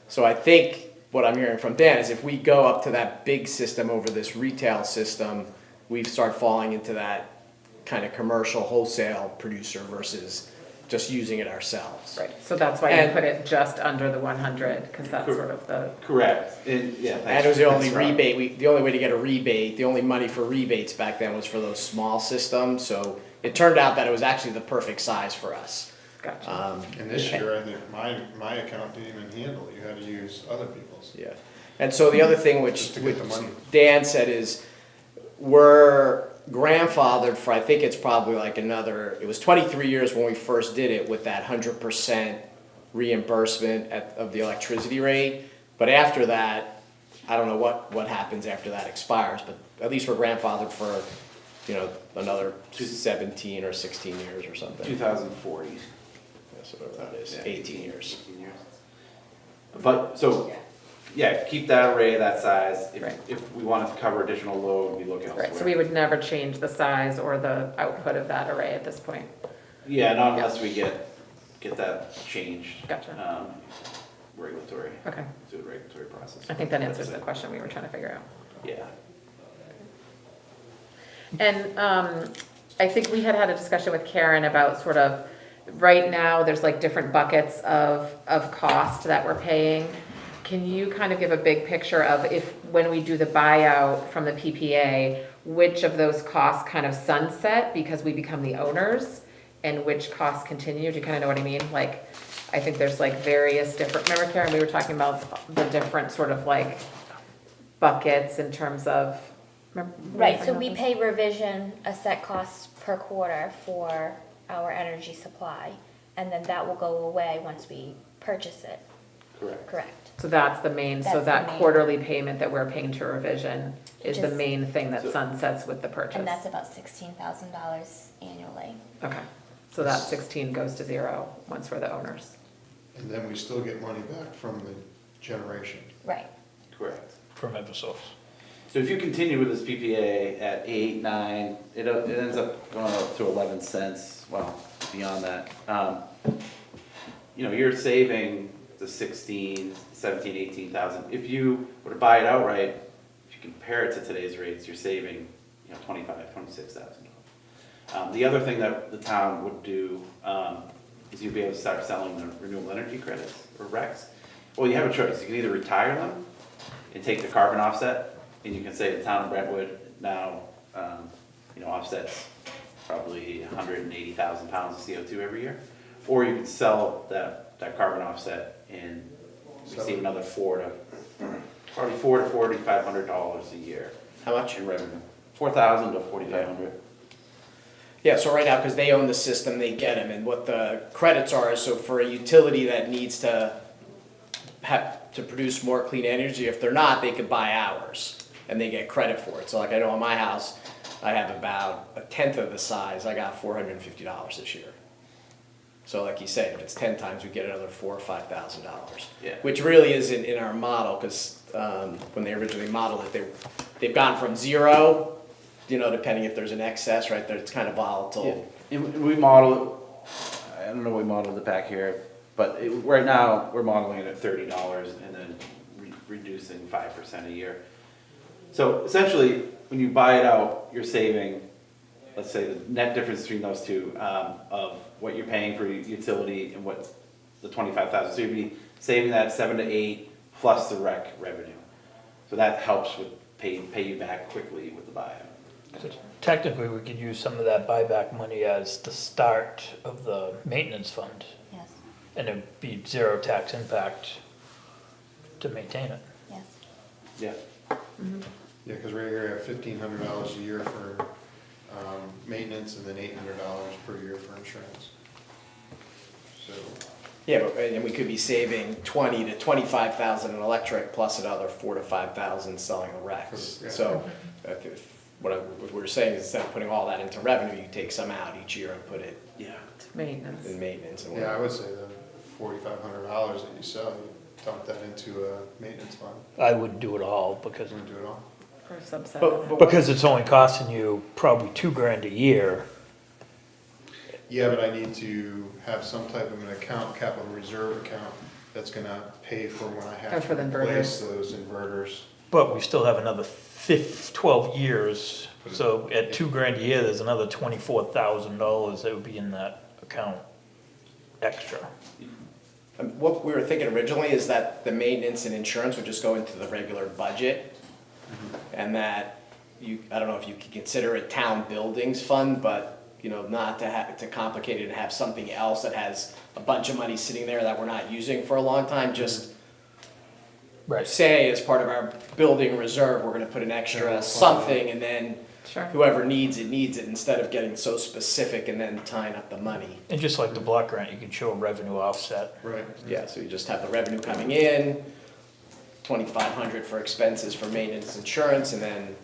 So I think what I'm hearing from Dan is if we go up to that big system over this retail system, we start falling into that kind of commercial wholesale producer versus just using it ourselves. Right, so that's why you And- put it just under the 100, because that's sort of the, Correct. And it was the only rebate, the only way to get a rebate, the only money for rebates back then was for those small systems, so it turned out that it was actually the perfect size for us. gotcha. And this year, I think my account didn't even handle it, you had to use other people's. Yeah, and so the other thing which Just to get the money. Dan said is, we're grandfathered for, I think it's probably like it was 23 years when we first did it with that 100% reimbursement of the electricity rate. But after that, I don't know what happens after that expires, but at least we're grandfathered for, another 17 or 16 years or something. 2040. guess, whatever that is, 18 years. 18 years. But, so, yeah, keep that array that size. Right. If we wanted to cover additional load, we look elsewhere. Right, so we would never change the size or the output of that array at this point. Yeah, not unless we get that changed. Gotcha. Regulatory, Okay, through the regulatory process. I think that answers the question we were trying to figure out. Yeah. And I think we had a discussion with Karen about sort of, right now, there's like different buckets of cost that we're paying. Can you kind of give a big picture of if, when we do the buyout from the PPA, which of those costs kind of sunset because we become the owners, and which costs continue? Do you kind of know what I mean? Like, I think there's like various different, remember Karen, we were talking about the different sort of like buckets in terms of, remember? Right, so we pay revision a set cost per quarter for our energy supply, and then that will go away once we purchase it, Correct. correct? So that's the main, so That's the that main. quarterly payment that we're paying to revision is the Just- main thing that So- sunsets with the purchase. And that's about $16,000 annually. Okay, so that 16 goes to zero once we're the owners. And then we still get money back from the generation. Right. Correct. From Eversource. So if you continue with this PPA at 8, 9, it ends up going up to 11 cents, well, beyond that. You know, you're saving the 16, 17, 18,000. If you were to buy it outright, if you compare it to today's rates, you're saving, you know, 25, 26,000. The other thing that the town would do is you'd be able to start selling the renewable energy credits or RECs. Well, you have a choice. You can either retire them and take the carbon offset, and you can say the town of Brentwood now, you know, offsets probably 180,000 pounds of CO2 every year. Or you can sell that carbon offset and receive another probably $400 to $4,500 a year How much? in revenue. 4,000 to 4,500. Yeah, so right now, because they own the system, they get them, and what the credits are, so for a utility that needs to have to produce more clean energy, if they're not, they could buy hours, and they get credit for it. So like I know in my house, I have about a tenth of the size, I got $450 this year. So like you said, if it's 10 times, we get another $4,000 or $5,000. Yeah. Which really isn't in our model, because when they originally modeled it, they've gone from zero, you know, depending if there's an excess, right, there, it's kind of volatile. Yeah. And we model it, I don't know, we modeled it back here, but right now, we're modeling it at $30 and then reducing 5% a year. So essentially, when you buy it out, you're saving, let's say the net difference between those two, of what you're paying for utility and what the 25,000. So you'd be saving that 7 to 8 plus the rec revenue. So that helps with pay you back quickly with the buyout. So technically, we could use some of that buyback money as the start of the maintenance fund, Yes, and it'd be zero tax impact to maintain it. yes. Yeah. Yeah, because right here I have $1,500 a year for maintenance and then $800 per year for insurance. So, Yeah, but, and we could be saving 20 to 25,000 in electric plus another 4 to 5,000 selling the recs. Yeah. So what we're saying is instead of putting all that into revenue, you take some out each year and put it Maintenance. in maintenance and yeah, I whatever. would say the $4,500 that you sell, you dump that into a maintenance fund. I would do it all because, You want to do it all? For a subset. But because it's only costing you probably $2,000 a year. Yeah, but I need to have some type of an account, capital reserve account, that's gonna pay for when I Oh, have for to the replace inverters. those inverters. But we still have another 12 years, so at $2,000 a year, there's another $24,000 that would be in that account extra. what we were thinking originally is that the maintenance and insurance would just go into the regular budget. And that I don't know if you could consider it town buildings fund, but you know, not to complicate it and have something else that has a bunch of money sitting there that we're not using for a long time, just Right. say as part of our building reserve, we're gonna put an extra something, and then Sure. whoever needs it, instead of getting so specific and then tying up the money. And just like the block grant, you can show a revenue offset. Right. Yeah, so you just have the revenue coming in, 2,500 for expenses for maintenance, insurance, and then,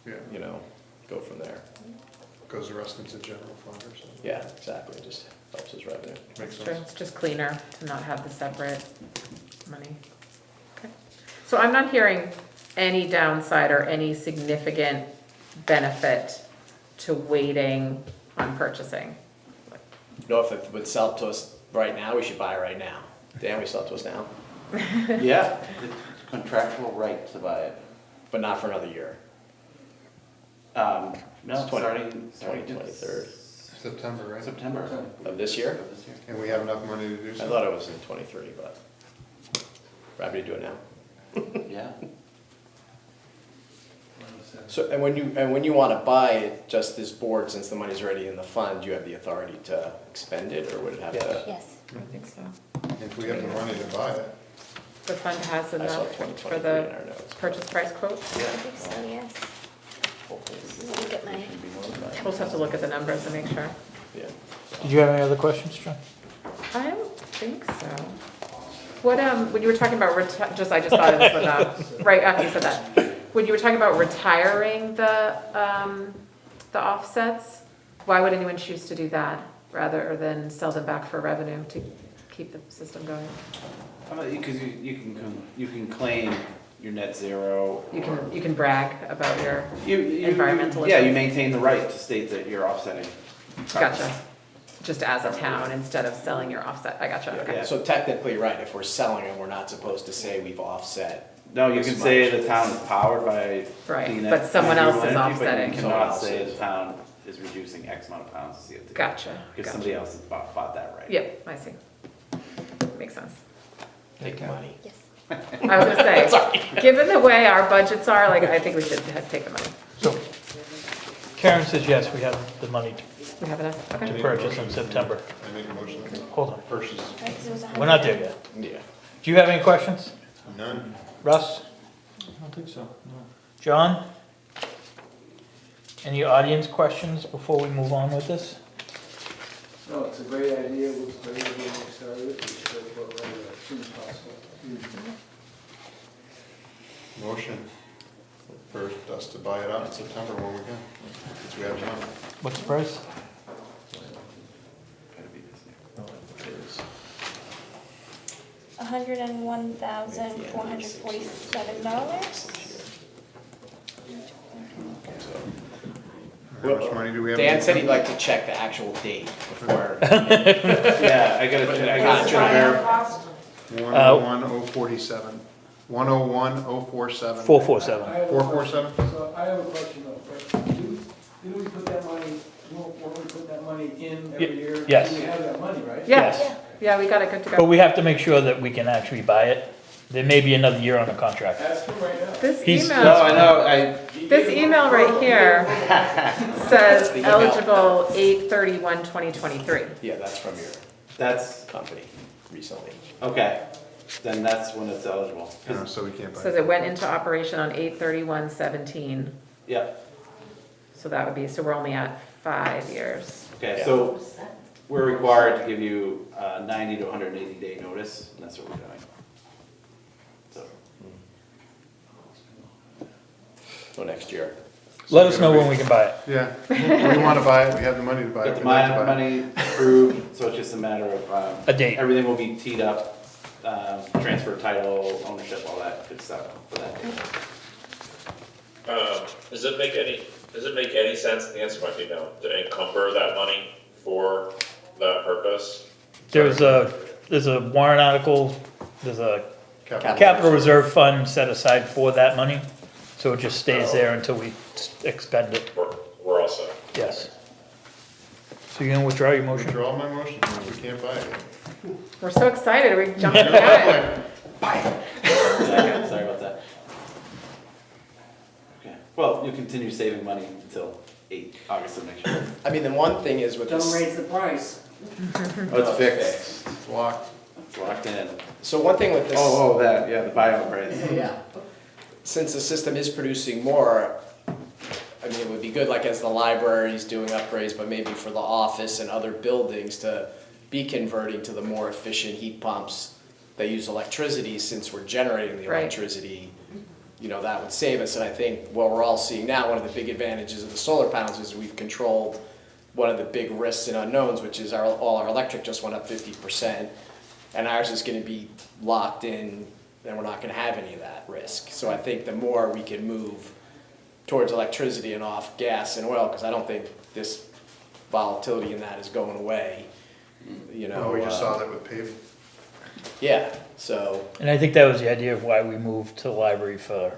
Yeah. you know, go from there. Goes the rest into general fund or something. Yeah, exactly, it just helps us revenue. Makes True, sense. it's just cleaner to not have the separate money. Okay. So I'm not hearing any downside or any significant benefit to waiting on purchasing. You know, if it would sell to us right now, we should buy it right now. Dan, we sell it to us now, Yeah, it's contractual right to buy it. but not for another year. No, It's 20 starting 23rd September, right? September of this year. of this year. And we have enough money to do I so? thought it was in 23, but happy to do it now. Yeah. So, and when you wanna buy it, just this board, since the money's already in the fund, you have the authority to expend it, or would it have to? Yes. I think so. If we have the money to buy it. The fund has I saw enough 2023 for in the our notes. purchase price quote? I think so, yes. Let me get my, We'll just have to look at the numbers and make sure. Yeah. Did you have any other questions, John? I don't think so. What, when you were talking about I just thought of this one, right after you said that. When you were talking about retiring the offsets, why would anyone choose to do that rather than sell them back for revenue to keep the system going? Because you can claim your net zero. You can brag about your You environmental. Yeah, you maintain the right to state that you're offsetting. Gotcha. Just as a town, instead of selling your offset, I gotcha, okay. Yeah. So technically, right, if we're selling them, we're not supposed to say we've offset. No, you this can say much. the town is powered by Right, clean but someone else renewable is energy, offsetting. But you Someone cannot else say is. the town is reducing X amount of pounds of CO2. Gotcha, Because gotcha. somebody else has bought that right. Yep, I see. Makes sense. Take the money. yes. I was gonna say, given the way our budgets are, like, I think we should take the money. So Karen says yes, we have the money We have enough, to okay. purchase in September. I make a motion to Hold on, purchase. Right, 'cause it was we're not there yet. Yeah. Do you have any questions? None. Russ? I don't think so, no. John? Any audience questions before we move on with this? No, it's a great idea, it looks great when we started it, we should go right away, as soon as possible. Motion for us to buy it out in September when we can, since we have the money. What's the price? Gotta be this year. $101,447. How much money do we have? Dan said he'd like to check the actual date before. Yeah, I gotta verify. 101,047. 101,047. 447. 447? So I have a question though, first. Didn't we put that money, weren't we putting that money in every year? Yes. We have that money, right? Yeah, yeah, we got it good to But go. we have to make sure that we can actually buy it. There may be another year on the contract. Ask him right now. This He's- No, email, I know, this email right here says the email. eligible 8/31/2023. Yeah, that's from your that's, company recently. okay, then that's when it's eligible. So we can't buy Says it. it went into operation on 8/31/17, Yep, so that would be, so we're only at 5 years. okay, so we're required to give you 90 to 180 day notice, and that's what we're doing. So, So next year. Let us know when we can buy it. Yeah, we want to buy it, we have the money to buy it. got the we'd like to buy it. money approved, so it's just a matter of. A date. Everything will be teed up, transfer title, ownership, all that good stuff for that date. Does it make any sense, the answer might be no, to encumber that money for that purpose? There's a warrant article, there's a Capital. capital reserve fund set aside for that money. So it just stays there until we expend it, We're all set. yes. So you're gonna withdraw your motion? Withdraw my motion, we can't buy it. We're so excited, are we jumping the gun? Sorry about that. Okay, well, you continue saving money until August of next year. I mean, the one thing is with Don't this, raise the price. Oh, it's fixed, It's locked. it's locked in. so one thing with this. Oh, that, yeah, the buyout price. Yeah. Since the system is producing more, I mean, it would be good, like as the library's doing upgrades, but maybe for the office and other buildings to be converting to the more efficient heat pumps that use electricity, since we're generating the Right. electricity, that would save us. And I think what we're all seeing now, one of the big advantages of the solar panels is we've controlled one of the big risks and unknowns, which is all our electric just went up 50%, and ours is gonna be locked in, and we're not gonna have any of that risk. So I think the more we can move towards electricity and off gas and oil, because I don't think this volatility in that is going away, Well, we just saw that with paving. Yeah, so, And I think that was the idea of why we moved to the library for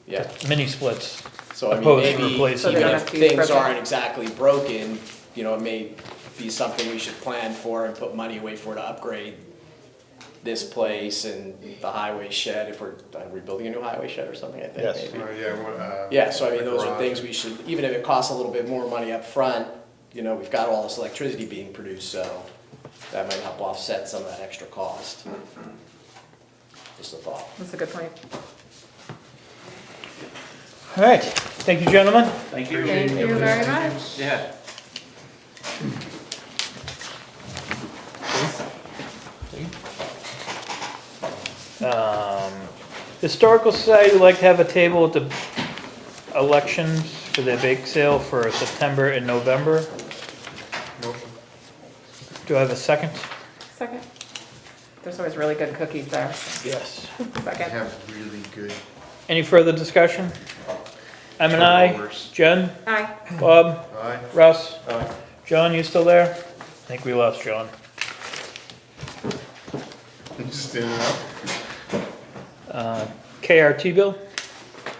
yeah. mini splits. So I mean, Opposed to maybe replacing So they even don't if have to use things propane. aren't exactly broken, it may be something we should plan for and put money away for to upgrade this place and the highway shed, if we're rebuilding a new highway shed or something, I think, Yes. maybe. Yeah. Yeah, so I mean, the those are garage. things we should, even if it costs a little bit more money up front, we've got all this electricity being produced, so that might help offset some of that extra cost. Just a thought. That's a good point. All right, thank you, gentlemen. Thank you. Thank you very much. Yeah. Historical Society would like to have a table at the elections for their bake sale for September and November. Motion. Do I have a second? Second. There's always really good cookies there. Yes. They Second. have really good. Any further discussion? I'm an aye. turnovers. Jen? Aye. Bob? Aye. Russ? Aye. John, you still there? I think we lost John. Standing up. KRT bill?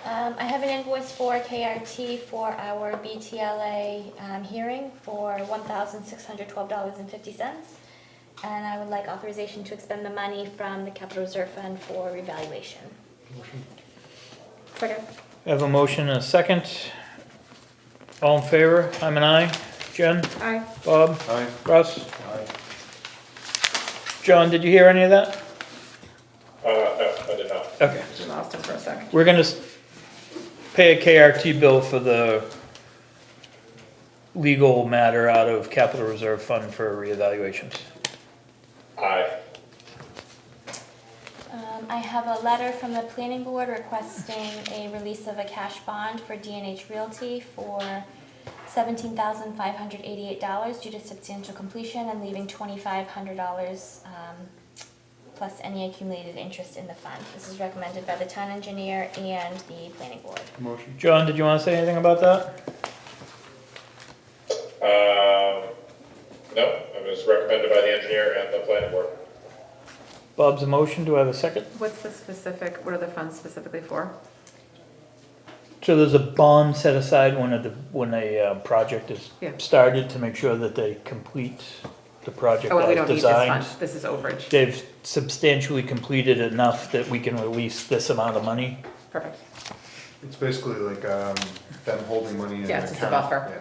I have an invoice for KRT for our BTLA hearing for $1,612.50. And I would like authorization to expend the money from the Capital Reserve Fund for revaluation. Second. I have a motion and a second. All in favor? I'm an aye. Jen? Aye. Bob? Aye. Russ? Aye. John, did you hear any of that? No, I did not. Okay. We lost him for a second. We're gonna pay a KRT bill for the legal matter out of Capital Reserve Fund for reevaluations. Aye. I have a letter from the planning board requesting a release of a cash bond for D&H Realty for $17,588 due to substantial completion and leaving $2,500 plus any accumulated interest in the fund. This is recommended by the town engineer and the planning board. Motion. John, did you wanna say anything about that? No, it was recommended by the engineer and the planning board. Bob's a motion, do I have a second? What's the specific, what are the funds specifically for? So there's a bond set aside when a project is Yeah. started to make sure that they complete the project Oh, and we as don't need this fund. designed. This is overage. They've substantially completed enough that we can release this amount of money. Perfect. It's basically like, them holding money in an Yeah, account. it's just a buffer. Yeah.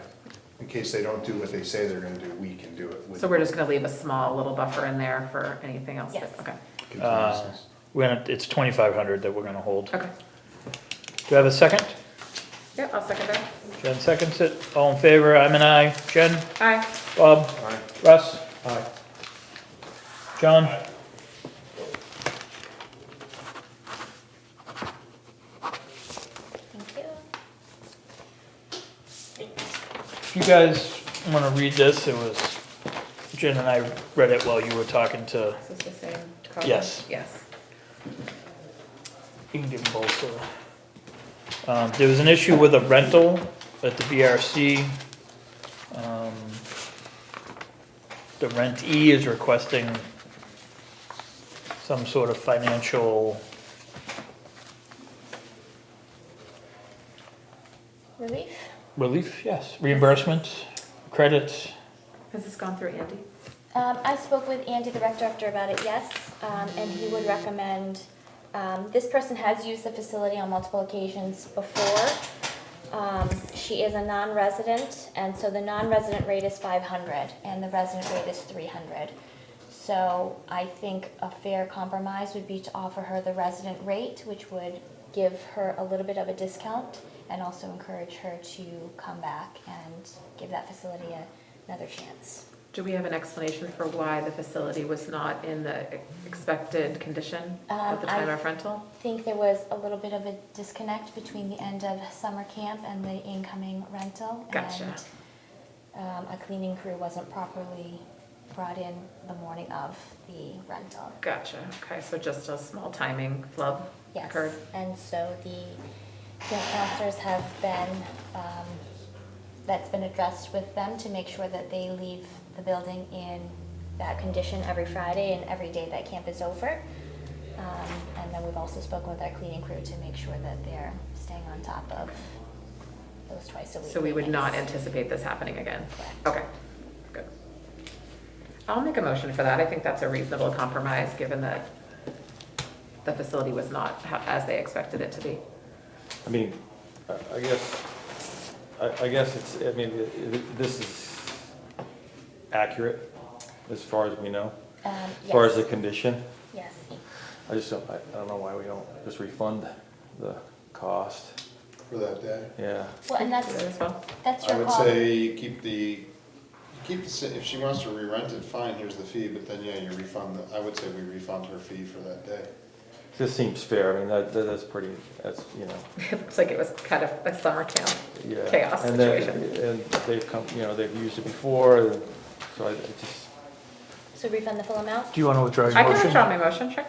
In case they don't do what they say they're gonna do, we can do it with. So we're just gonna leave a small little buffer in there for anything else? Yes. Okay. contingencies. It's 2,500 that we're gonna hold. Okay. Do I have a second? Yeah, I'll second that. Jen seconds it. All in favor? I'm an aye. Jen? Aye. Bob? Aye. Russ? Aye. John? Thank you. If you guys wanna read this, Jen and I read it while you were talking to, Is this the same color? Yes. Yes. you can give them both. There was an issue with a rental at the BRC. The rentee is requesting some sort of financial, relief, yes, reimbursement, credits. Has this gone through Andy? I spoke with Andy, the rec director, about it, yes, and he would recommend, this person has used the facility on multiple occasions before. She is a non-resident, and so the non-resident rate is 500, and the resident rate is 300. So I think a fair compromise would be to offer her the resident rate, which would give her a little bit of a discount, and also encourage her to come back and give that facility another chance. Do we have an explanation for why the facility was not in the expected condition at the time of rental? I think there was a little bit of a disconnect between the end of summer camp and the incoming rental. Gotcha. And a cleaning crew wasn't properly brought in the morning of the rental. Gotcha, okay, so just a small timing flub Yes, occurred. and so the camp counselors have been, that's been addressed with them to make sure that they leave the building in that condition every Friday and every day that camp is over. And then we've also spoken with our cleaning crew to make sure that they're staying on top of those twice a week. So we would not maintenance. anticipate this happening again? Correct. Okay, good. I'll make a motion for that. I think that's a reasonable compromise, given that the facility was not as they expected it to be. I mean, I guess it's, I mean, this is accurate as far as we know, as far as the condition. Yes. I don't know why we don't just refund the cost. For that day. Yeah. Well, and As well. that's I your would call. say keep the, if she wants to re-rent it, fine, here's the fee, but then, yeah, you refund I would say we refund her fee for that day. This seems fair. I mean, that's pretty, that's, you know. It looks like it was kind of a summer camp Yeah. chaos And situation. and they've come, you know, they've used it before, and so I just, So refund the full amount? Do you want to withdraw your I can motion? withdraw my motion, sure.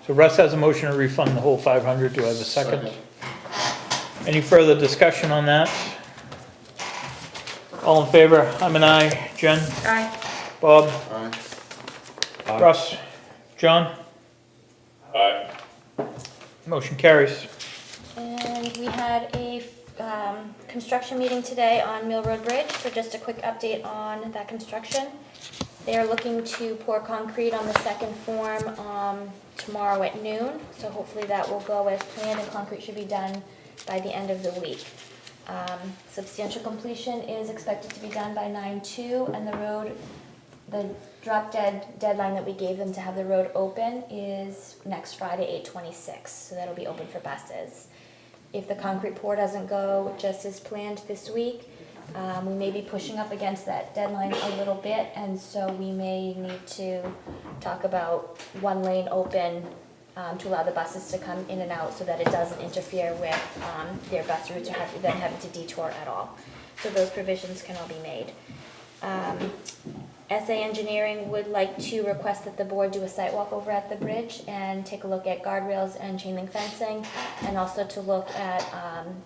So Russ has a motion to refund the whole 500. Do I have a second? Any further discussion on that? All in favor? I'm an aye. Jen? Aye. Bob? Aye. Russ? John? Aye. Motion carries. And we had a construction meeting today on Mill Road Bridge, so just a quick update on that construction. They are looking to pour concrete on the second form tomorrow at noon, so hopefully that will go as planned and concrete should be done by the end of the week. Substantial completion is expected to be done by 9/2, and the drop dead deadline that we gave them to have the road open is next Friday, 8/26, so that'll be open for buses. If the concrete pour doesn't go just as planned this week, we may be pushing up against that deadline a little bit, and so we may need to talk about one lane open to allow the buses to come in and out so that it doesn't interfere with their bus routes or them having to detour at all. So those provisions can all be made. SA Engineering would like to request that the board do a site walk over at the bridge and take a look at guardrails and chain link fencing, and also to look at,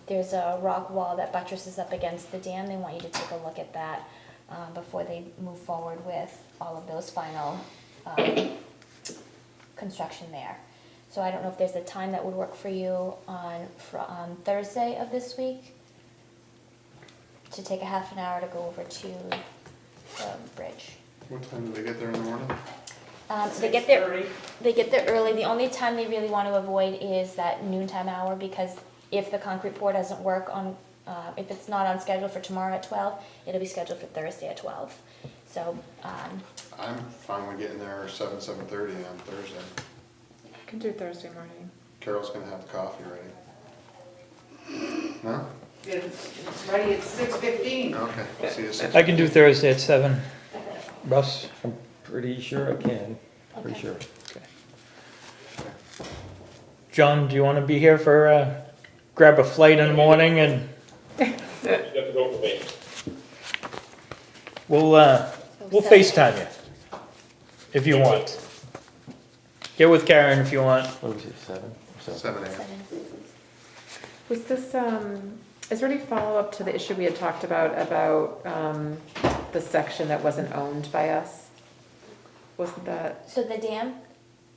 there's a rock wall that buttresses up against the dam. They want you to take a look at that before they move forward with all of those final construction there. So I don't know if there's a time that would work for you on Thursday of this week to take a half an hour to go over to the bridge. What time do they get there in the morning? They get there early. The only time they really want to avoid is that noontime hour, because if the concrete pour doesn't work on, if it's not on schedule for tomorrow at 12, it'll be scheduled for Thursday at 12. So, I'm fine with getting there 7:30 on Thursday. I can do Thursday morning. Carol's gonna have the coffee ready. No? It's ready at 6:15. Okay, see you soon. I can do Thursday at 7. Russ? I'm pretty sure I can, pretty Okay. sure. John, do you want to be here for, grab a flight in the morning and You have to go for me. we'll FaceTime you if you want. Get with Karen if you want. What was it, 7? 7 a.m. 7. Was this, is there any follow-up to the issue we had talked about the section that wasn't owned by us? Wasn't that, So the dam?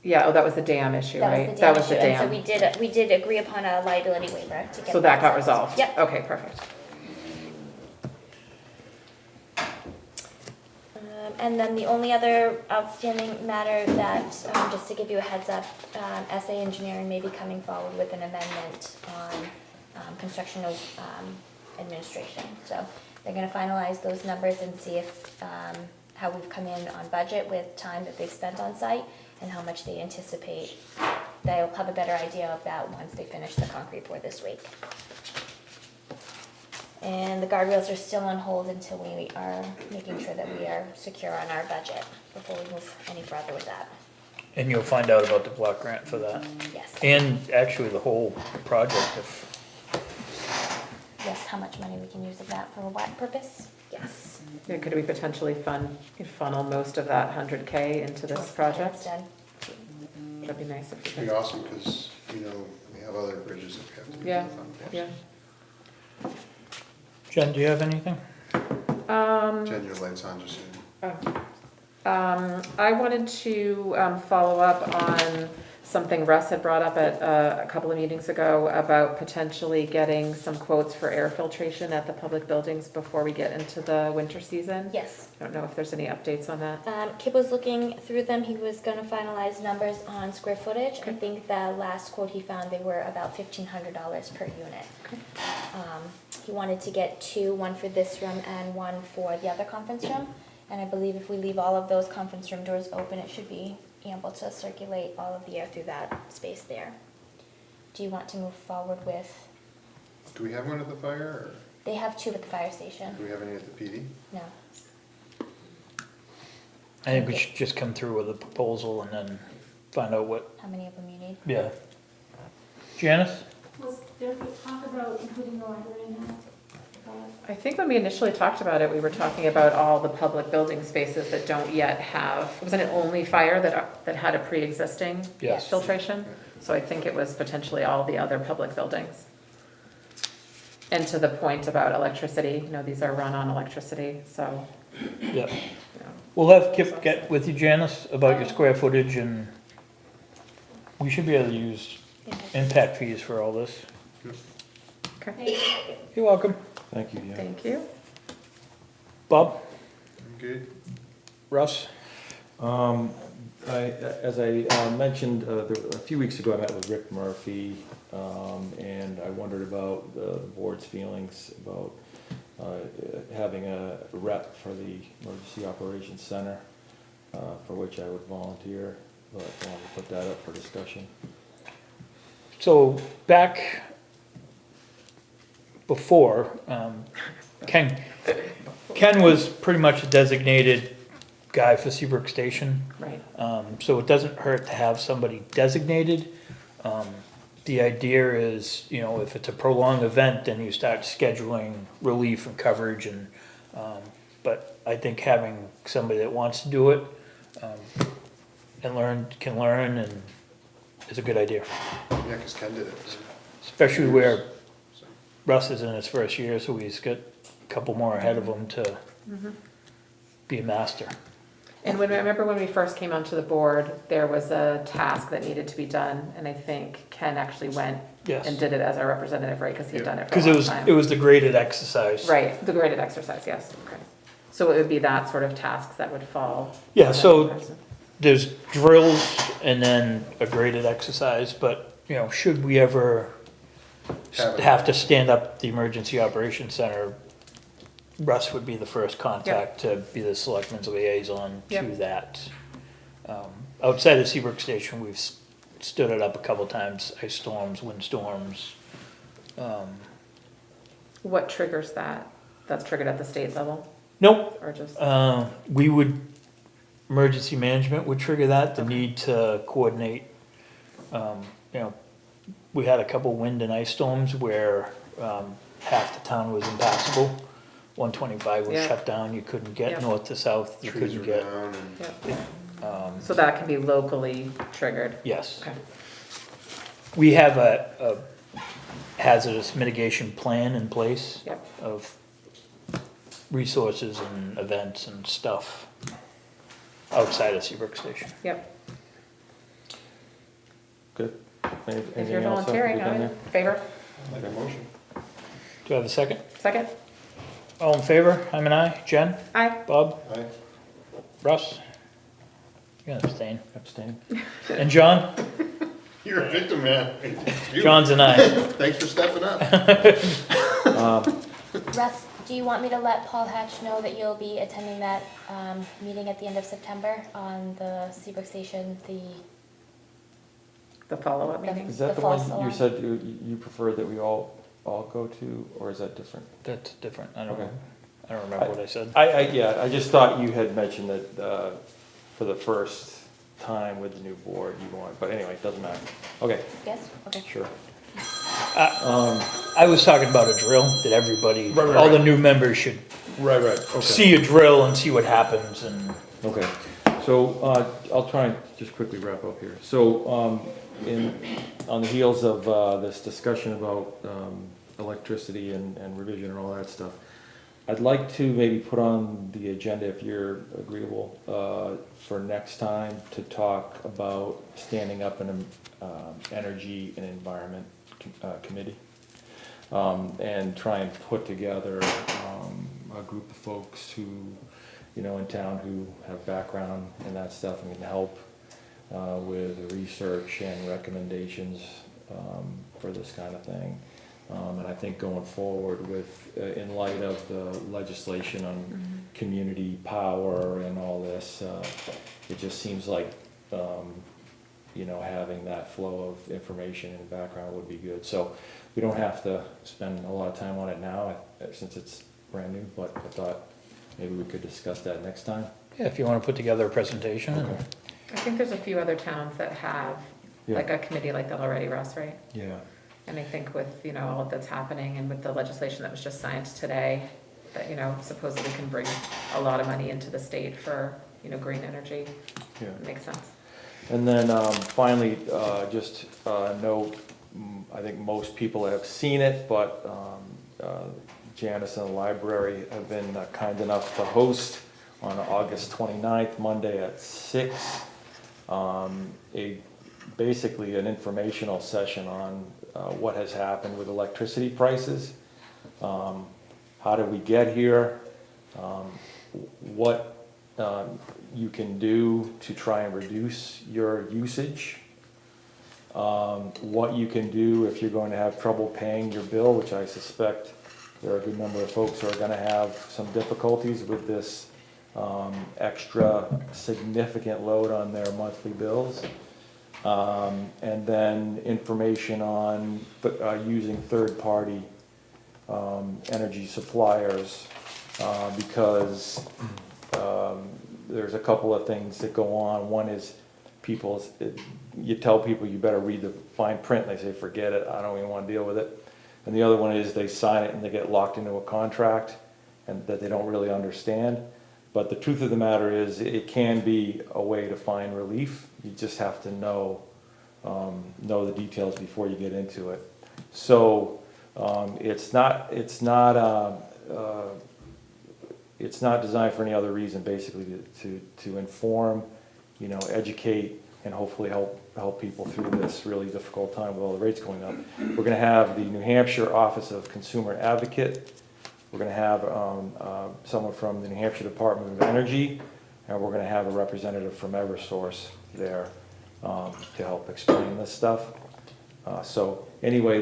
yeah, oh, that was the dam issue, That right? was the dam issue. And so dam. we did agree upon a liability waiver to get. So that got settled. resolved? Yep. Okay, perfect. And then the only other outstanding matter that, just to give you a heads up, SA Engineering may be coming forward with an amendment on constructional administration. So they're gonna finalize those numbers and see if, how we've come in on budget with time that they've spent on site and how much they anticipate. They'll have a better idea of that once they finish the concrete pour this week. And the guardrails are still on hold until we are making sure that we are secure on our budget before we move any further with that. And you'll find out about the block grant for that. Yes. And actually the whole project, if, Yes, how much money we can use of that for what purpose? Yes. Yeah, could we potentially funnel most of that 100K into this project? Instead. That'd be nice if we It'd be could. awesome, because, we have other bridges that we have to do. Yeah, yeah. Jen, do you have anything? Jen, your light's on just so I wanted to follow up on something Russ had brought up at a couple of meetings ago about potentially getting some quotes for air filtration at the public buildings before we get into the winter season. Yes. I don't know if there's any updates on that. Kip was looking through them. He was gonna finalize numbers on square footage. I Okay. think the last quote he found, they were about $1,500 per unit. He wanted to get two, one for this room and one for the other conference room. And I believe if we leave all of those conference room doors open, it should be able to circulate all of the air through that space there. Do you want to move forward with, Do we have one at the fire, or they have two at the fire station? do we have any at the PD? No. I think we should just come through with a proposal and then find out what, How many of them you need? yeah. Janice? Was there talk about including the library in that? I think when we initially talked about it, we were talking about all the public building spaces that don't yet have, wasn't it only fire that had a pre-existing Yes. filtration? So I think it was potentially all the other public buildings. And to the point about electricity, these are run on electricity, so, Yeah. you know. We'll have Kip get with you, Janice, about your square footage, and we should be able to use impact fees for all this. Okay, You're welcome. Thank you, yeah. thank you. Bob? I'm good. Russ? As I mentioned, a few weeks ago, I met with Rick Murphy, and I wondered about the board's feelings about having a rep for the Emergency Operations Center, for which I would volunteer, but I wanted to put that up for discussion. So back before, Ken was pretty much a designated guy for Seabrook Station. Right. So it doesn't hurt to have somebody designated. The idea is, if it's a prolonged event, then you start scheduling relief and coverage and, but I think having somebody that wants to do it, and can learn and is a good idea. Yeah, because Ken did it. Especially where So, Russ is in his first year, so he's got a couple more ahead of him to be a master. And I remember when we first came onto the board, there was a task that needed to be done, and I think Ken actually went Yes. and did it as our representative, right, because he'd done it for a Because long time. it was the graded exercise. Right, the graded exercise, yes, okay. So it would be that sort of tasks that would fall. Yeah, on that so person. there's drills and then a graded exercise, but, should we ever have to stand up the Emergency Operations Center, Russ would be the first contact to be the selectman's liaison to Yep. that. Outside of Seabrook Station, we've stood it up a couple times, ice storms, wind storms. What triggers that? That's triggered at the state level, Nope, or just, emergency management would trigger that, the Okay. need to coordinate. We had a couple wind and ice storms where, half the town was impassable. 125 was Yeah. shut down, you couldn't Yeah. get north to south, you trees couldn't are get, down and. yeah. So that can be locally triggered? yes. Okay, We have a hazardous mitigation plan in place yep. of resources and events and stuff outside of Seabrook Station. Yep. Good. If you're volunteering, I'm in favor. Like a motion. Do I have a second? Second? All in favor? I'm an aye. Jen? Aye. Bob? Aye. Russ? You're gonna abstain. Abstain. And John? You're a victim, man. You. John's an aye. Thanks for stepping up. Russ, do you want me to let Paul Hatch know that you'll be attending that meeting at the end of September on the Seabrook Station, The follow-up meeting? Is that The the one false you alarm. said you preferred that we all all go to, or is that different? That's different, I don't Okay. know, I don't remember what I said. Yeah, I just thought you had mentioned that, for the first time with the new board, you want, but anyway, it doesn't matter. Okay, Yes, okay. sure. I was talking about a drill, that everybody, Right, all the right. new members should Right, okay. see a drill and see what happens, and Okay, so, I'll try and just quickly wrap up here. So, on the heels of, this discussion about, electricity and revision and all that stuff, I'd like to maybe put on the agenda, if you're agreeable, for next time to talk about standing up an, energy and environment, committee. And try and put together, a group of folks who, in town who have background in that stuff and can help, with research and recommendations, for this kind of thing. And I think going forward with, in light of the legislation on community power and all this, it just seems like, having that flow of information and background would be good. So we don't have to spend a lot of time on it now, since it's brand new, but I thought maybe we could discuss that next time. yeah, if you wanna put together a presentation. Okay. I think there's a few other towns that have Yeah. like a committee like that already, Russ, right? Yeah. And I think with, all that's happening and with the legislation that was just signed today, that, supposedly can bring a lot of money into the state for, green energy, Yeah. it makes sense. And then, finally, just, note, I think most people have seen it, but, Janice and the library have been kind enough to host on August 29th, Monday at 6, basically an informational session on, what has happened with electricity prices. How did we get here? What, you can do to try and reduce your usage. What you can do if you're going to have trouble paying your bill, which I suspect there are a good number of folks who are gonna have some difficulties with this, extra significant load on their monthly bills. And then information on, using third-party, energy suppliers, because, there's a couple of things that go on. One is you tell people you better read the fine print, and they say, forget it, I don't even wanna deal with it. And the other one is they sign it and they get locked into a contract and that they don't really understand. But the truth of the matter is, it can be a way to find relief. You just have to know the details before you get into it. So, it's not designed for any other reason, basically to inform, educate, and hopefully help people through this really difficult time with all the rates going up. We're gonna have the New Hampshire Office of Consumer Advocate. We're gonna have someone from the New Hampshire Department of Energy, and we're gonna have a representative from Eversource there to help explain this stuff. So anyway,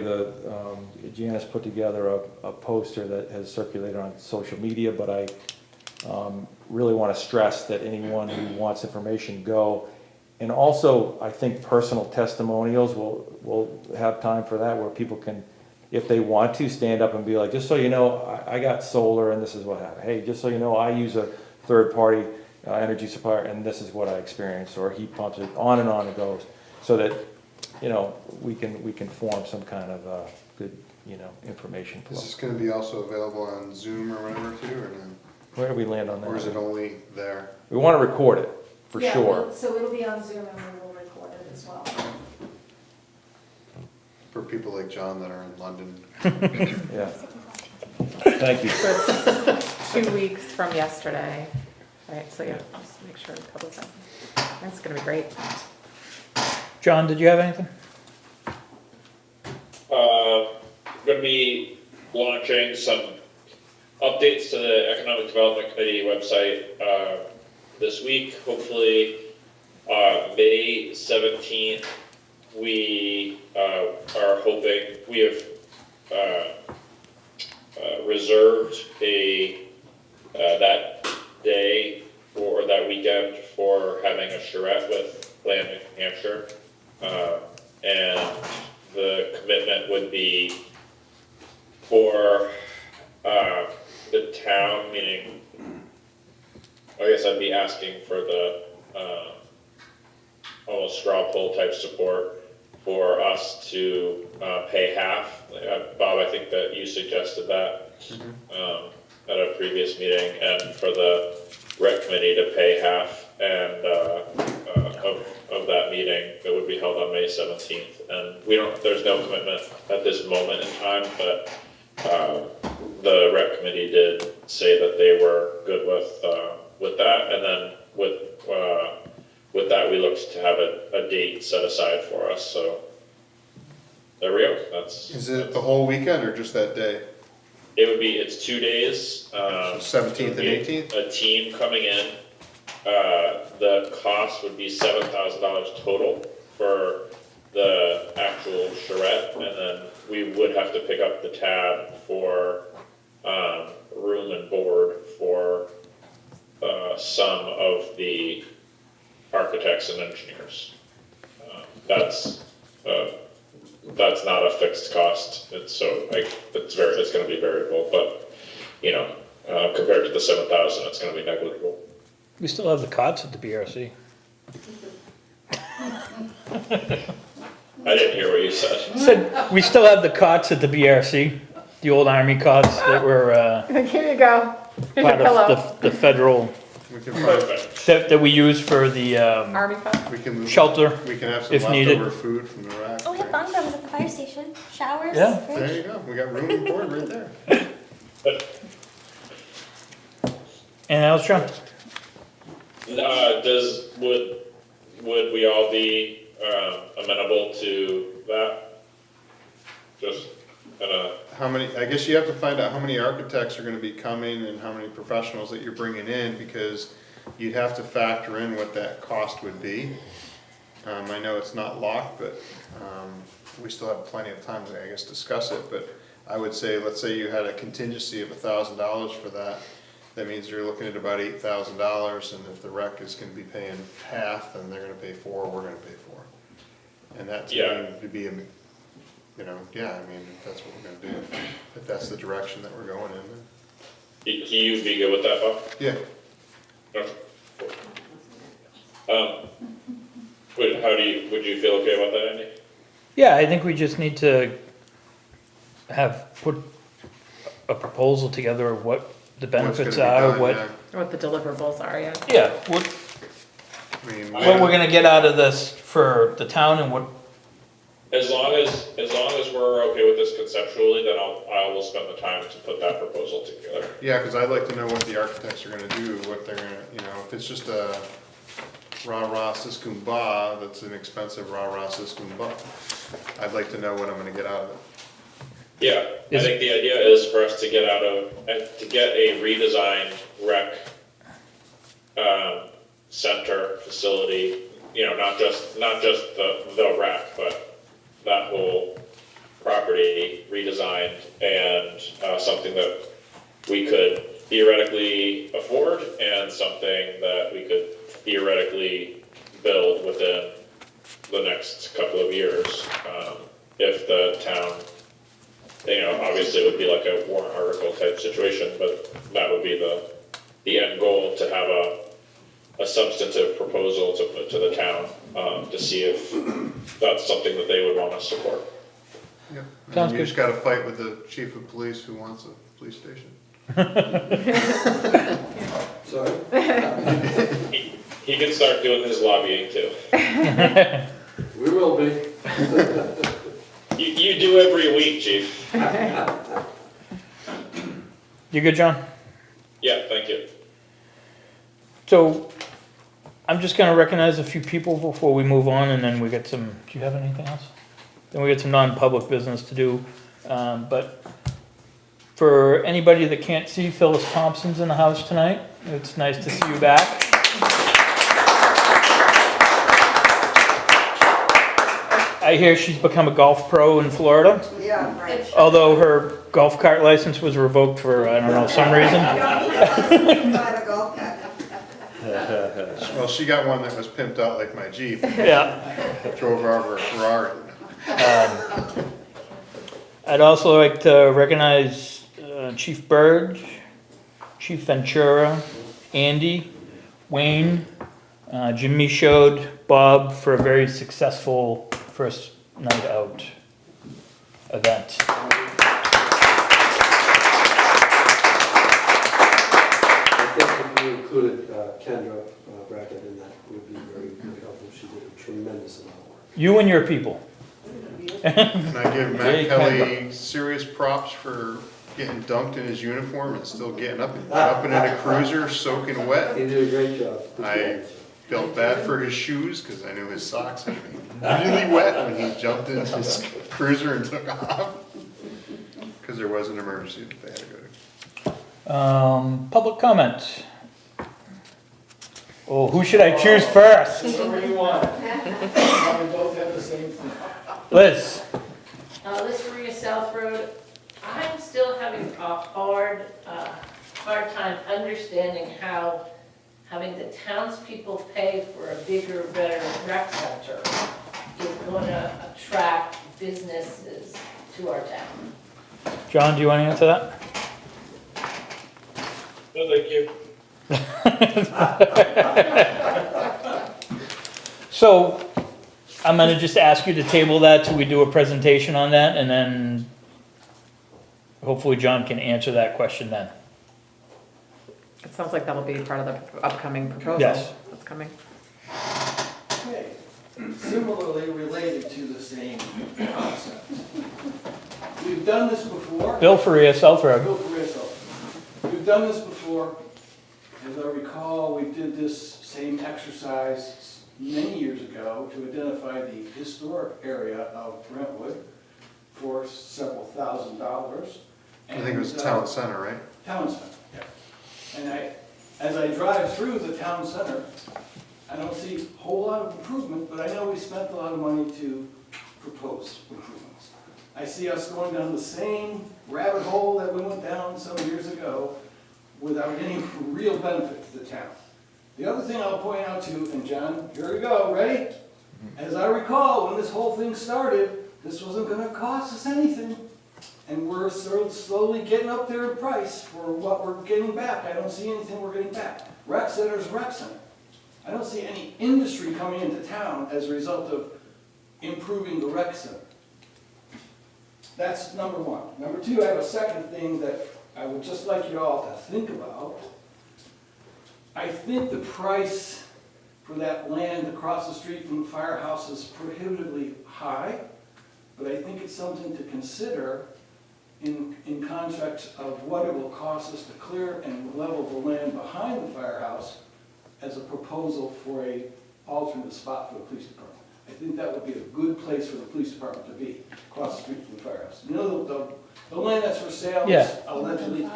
Janice put together a poster that has circulated on social media, but I really want to stress that anyone who wants information, go. And also, I think personal testimonials, we'll have time for that, where people can, if they want to, stand up and be like, just so you know, I got solar and this is what happened. Hey, just so you know, I use a third-party energy supplier and this is what I experienced, or heat pumps, on it goes. So that, we can form some kind of good, information flow. Is this gonna be also available on Zoom or whatever too, or no? Where do we land on that? Or is it only there? We want to record it, for Yeah, sure. so it'll be on Zoom and we will record it as well. For people like John that are in London? Yeah. Thank you. So it's 2 weeks from yesterday, right, so yeah, just make sure to publicize. That's gonna be great. John, did you have anything? Gonna be launching some updates to the Economic Development Committee website, this week, hopefully, May 17th. We, are hoping, we have, reserved that day or that weekend for having a charrette with Land New Hampshire. And the commitment would be for, the town, meaning, I guess I'd be asking for the, almost straw poll type support for us to, pay half. Bob, I think that you suggested that, at a previous meeting, and for the rec committee to pay half, and, of that meeting that would be held on May 17th. And there's no commitment at this moment in time, but, the rec committee did say that they were good with that, and then with that, we looked to have a date set aside for us, so there we go, Is it the whole weekend or just that day? it's 2 days. 17th and 18th? A team coming in, the cost would be $7,000 total for the actual charrette, and then we would have to pick up the tab for, room and board for, some of the architects and engineers. That's not a fixed cost, it's gonna be variable, but, compared to the 7,000, it's gonna be negligible. We still have the cots at the BRC. I didn't hear what you said. Said, we still have the cots at the BRC, the old army cots that were, Here you go. Here's your part pillow. of the federal, We can find, Perfect. that we use for the, Army cup. we can move. shelter. We can have some if needed. leftover food from the rack. Oh, we have bunk rooms at the fire station, showers, Yeah. fridge. There you go, we got room and board right there. Anything else, John? Would we all be, amenable to that? Just, How many, I guess you have to find out how many architects are gonna be coming and how many professionals that you're bringing in, because you'd have to factor in what that cost would be. I know it's not locked, but, we still have plenty of time to, I guess, discuss it, but I would say, let's say you had a contingency of $1,000 for that. That means you're looking at about $8,000, and if the rec is gonna be paying half, then they're gonna pay 4, we're gonna pay 4. And that's Yeah. going to be, I mean, if that's what we're gonna do, if that's the direction that we're going in. you'd be good with that, Bob? Yeah, Would you feel okay about that, Andy? Yeah, I think we just need to put a proposal together of what the benefits what's gonna be are, done, what, yeah. What the deliverables are, yeah. yeah, what I mean, we're gonna get out of this for the town and what, As long as we're okay with this conceptually, then I will spend the time to put that proposal together. yeah, cause I'd like to know what the architects are gonna do, what they're gonna, if it's just a rah-rah siskumba, that's an expensive rah-rah siskumba. I'd like to know what I'm gonna get out of it. Yeah, I think the idea is for us to get a redesigned rec, center facility, not just the rec, but that whole property redesigned and, something that we could theoretically afford and something that we could theoretically build within the next couple of years. If the town, obviously it would be like a warrant article type situation, but that would be the end goal, to have a substantive proposal to put to the town, to see if that's something that they would want to support. Yep. Sounds You good. just gotta fight with the chief of police who wants a police station. Sorry? He can start doing his lobbying too. We will be. You do every week, chief. you good, John? Yeah, thank you. So, I'm just gonna recognize a few people before we move on, and then we get some, do you have anything else? Then we get some non-public business to do, but for anybody that can't see, Phyllis Thompson's in the house tonight. It's nice to see you back. I hear she's become a golf pro in Florida, Yeah, right. although her golf cart license was revoked for, I don't know, some reason. Drive a golf cart. Well, she got one that was pimped out like my Jeep, Yeah. drove her over a Ferrari. I'd also like to recognize Chief Burge, Chief Ventura, Andy, Wayne, Jim Michaud, Bob, for a very successful first night out event. I think if you included Kendra Brackett in that, it would be very, very helpful. She did a tremendous amount of work. You and your people. Can I give Hey, Matt Kelly serious props for getting dunked in his uniform and still getting up and jumping in a cruiser soaking wet? He did a great job. I felt bad for his shoes because I knew his socks would be really wet when he jumped in his cruiser and took off. Because there was an emergency that they had to go to. Public comment. Oh, who should I choose first? Whatever you want. We both have the same thing. Liz? Liz Maria South Road. I'm still having a hard time understanding how having the townspeople pay for a bigger, better rec center is going to attract businesses to our town. John, do you want to answer that? No, thank you. So, I'm gonna just ask you to table that till we do a presentation on that, and then hopefully John can answer that question then. It sounds like that'll be part of the upcoming proposal. Yes. That's coming. Okay, similarly related to the same concept. We've done this before. Bill Faria, South Road. Bill Faria, South Road. We've done this before. As I recall, we did this same exercise many years ago to identify the historic area of Brentwood for several $1,000s. I think it was Town Center, right? Town Center, yeah. And as I drive through the town center, I don't see a whole lot of improvement, but I know we spent a lot of money to propose improvements. I see us going down the same rabbit hole that we went down some years ago without any real benefit to the town. The other thing I'll point out to, and John, here we go, ready? As I recall, when this whole thing started, this wasn't gonna cost us anything. And we're sort of slowly getting up there in price for what we're getting back. I don't see anything we're getting back. Rec center's rec center. I don't see any industry coming into town as a result of improving the rec center. That's number one. Number two, I have a second thing that I would just like you all to think about. I think the price for that land across the street from the firehouse is prohibitively high, but I think it's something to consider in context of what it will cost us to clear and level the land behind the firehouse as a proposal for a alternate spot for the police department. I think that would be a good place for the police department to be, across the street from the firehouse. You know, the land that's for sale Yeah. is allegedly.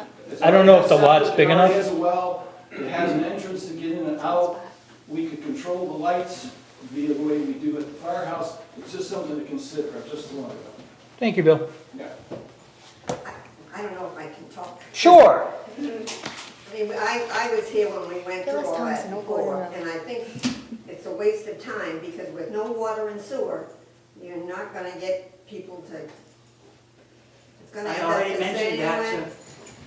I don't know if the lot's big enough. It has a well, it has an entrance to get in and out. We could control the lights via the way we do at the firehouse. It's just something to consider, just a while ago. Thank you, Bill. Yeah. I don't know if I can talk. Sure. I mean, I was here when we went through all that before, and I think it's a waste of time, because with no water and sewer, you're not gonna get people to, it's gonna I end up already the mentioned same that way,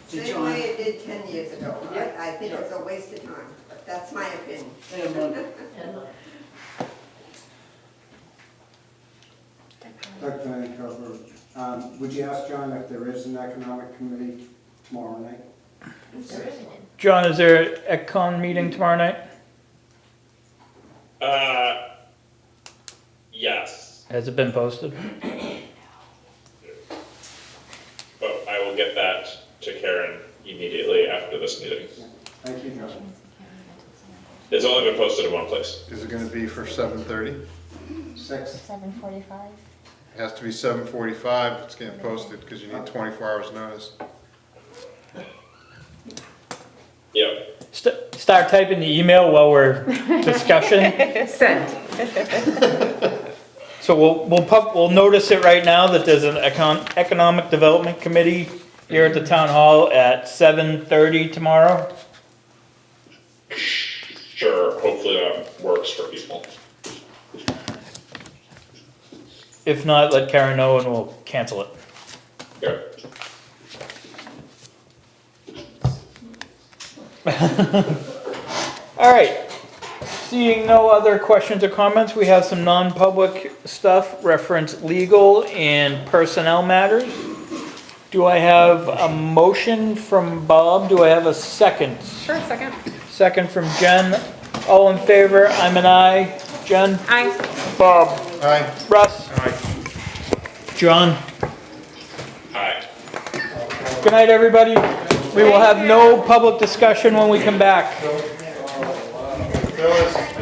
to same John. way it did 10 years ago. Yeah. I think it's a waste of time, but that's my opinion. Doug Fanning, Cover. Would you ask John if there is an economic committee tomorrow night? John, is there an Econ meeting tomorrow night? Yes, Has it been posted? but I will get that to Karen immediately after this meeting. Thank you, John. It's only been posted in one place. Is it gonna be for 7:30? 6. 7:45. It has to be 7:45, it's getting posted, because you need 24 hours notice. Yep. Start typing the email while we're discussing. Send. So we'll notice it right now that there's an economic development committee here at the town hall at 7:30 tomorrow. Sure, hopefully that works for people. If not, let Karen know and we'll cancel it. Yep. All right. Seeing no other questions or comments, we have some non-public stuff, reference legal and personnel matters. Do I have a motion from Bob? Do I have a second? Sure, second. Second from Jen. All in favor? I'm an aye. Jen? Aye. Bob? Aye. Russ? Aye. John? Aye. Good night, everybody. We will have no public discussion when we come back. Phyllis.